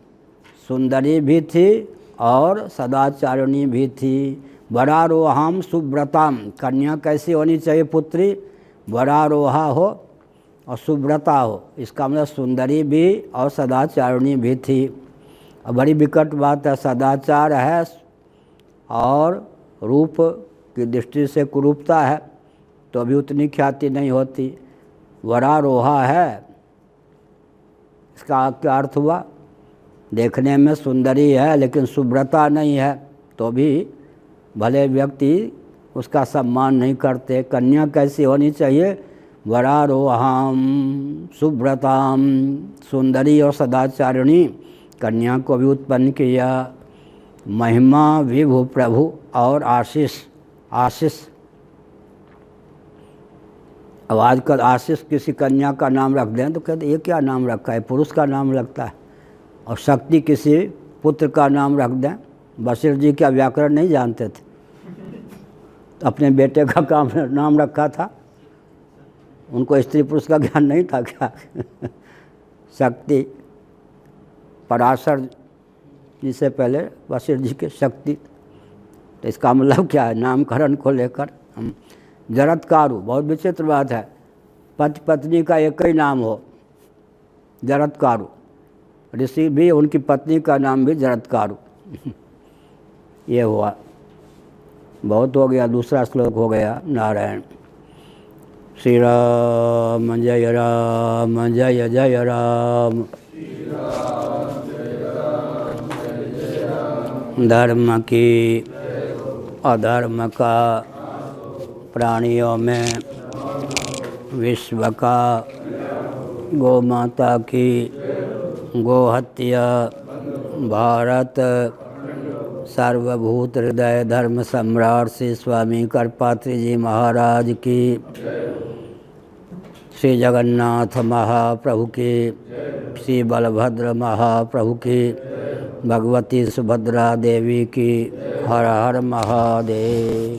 सुंदरी भी थी और सदाचारिणी भी थी। वरारोहाम सुव्रताम, कन्या कैसी होनी चाहिए? पुत्री वरारोहा हो और सुव्रता हो। इसका मतलब सुंदरी भी और सदाचारिणी भी थी। अब बड़ी विकट बात है, सदाचार है और रूप की दृष्टि से कुरूपता है तो भी उतनी ख्याति नहीं होती। वरारोहा है, इसका क्या अर्थ हुआ? देखने में सुंदरी है लेकिन सुव्रता नहीं है तो भी भले व्यक्ति उसका सम्मान नहीं करते। कन्या कैसी होनी चाहिए? वरारोहाम सुव्रताम, सुंदरी और सदाचारिणी कन्या को भी उत्पन्न किया। महिमा, विभु, प्रभु और आशीष। आशीष अब आजकल आशीष किसी कन्या का नाम रख दें तो कहते ये क्या नाम रखा है, पुरुष का नाम लगता है। और शक्ति किसी पुत्र का नाम रख दें। बशीर जी क्या व्याकरण नहीं जानते थे, तो अपने बेटे का नाम रखा था, उनको स्त्री पुरुष का ज्ञान नहीं था क्या। शक्ति, पराशर जी से पहले बशीर जी के शक्ति। तो इसका मतलब क्या है, नामकरण को लेकर हम जरत्कारु, बहुत विचित्र बात है, पति पत्नी का एक ही नाम हो, जरत्कारु। ऋषि भी उनकी पत्नी का नाम भी जरत्कारु। ये हुआ, बहुत हो गया। दूसरा श्लोक हो गया नारायण। श्री राम जय राम जय जय राम। धर्म की अधर्म का, प्राणियों में विश्व का, गौ माता की, गोहत्या, भारत, सर्वभूत हृदय धर्म सम्राट श्री स्वामी करपात्री जी महाराज की, श्री जगन्नाथ महाप्रभु की, श्री बलभद्र महाप्रभु की, भगवती सुभद्रा देवी की। हर हर महादेव।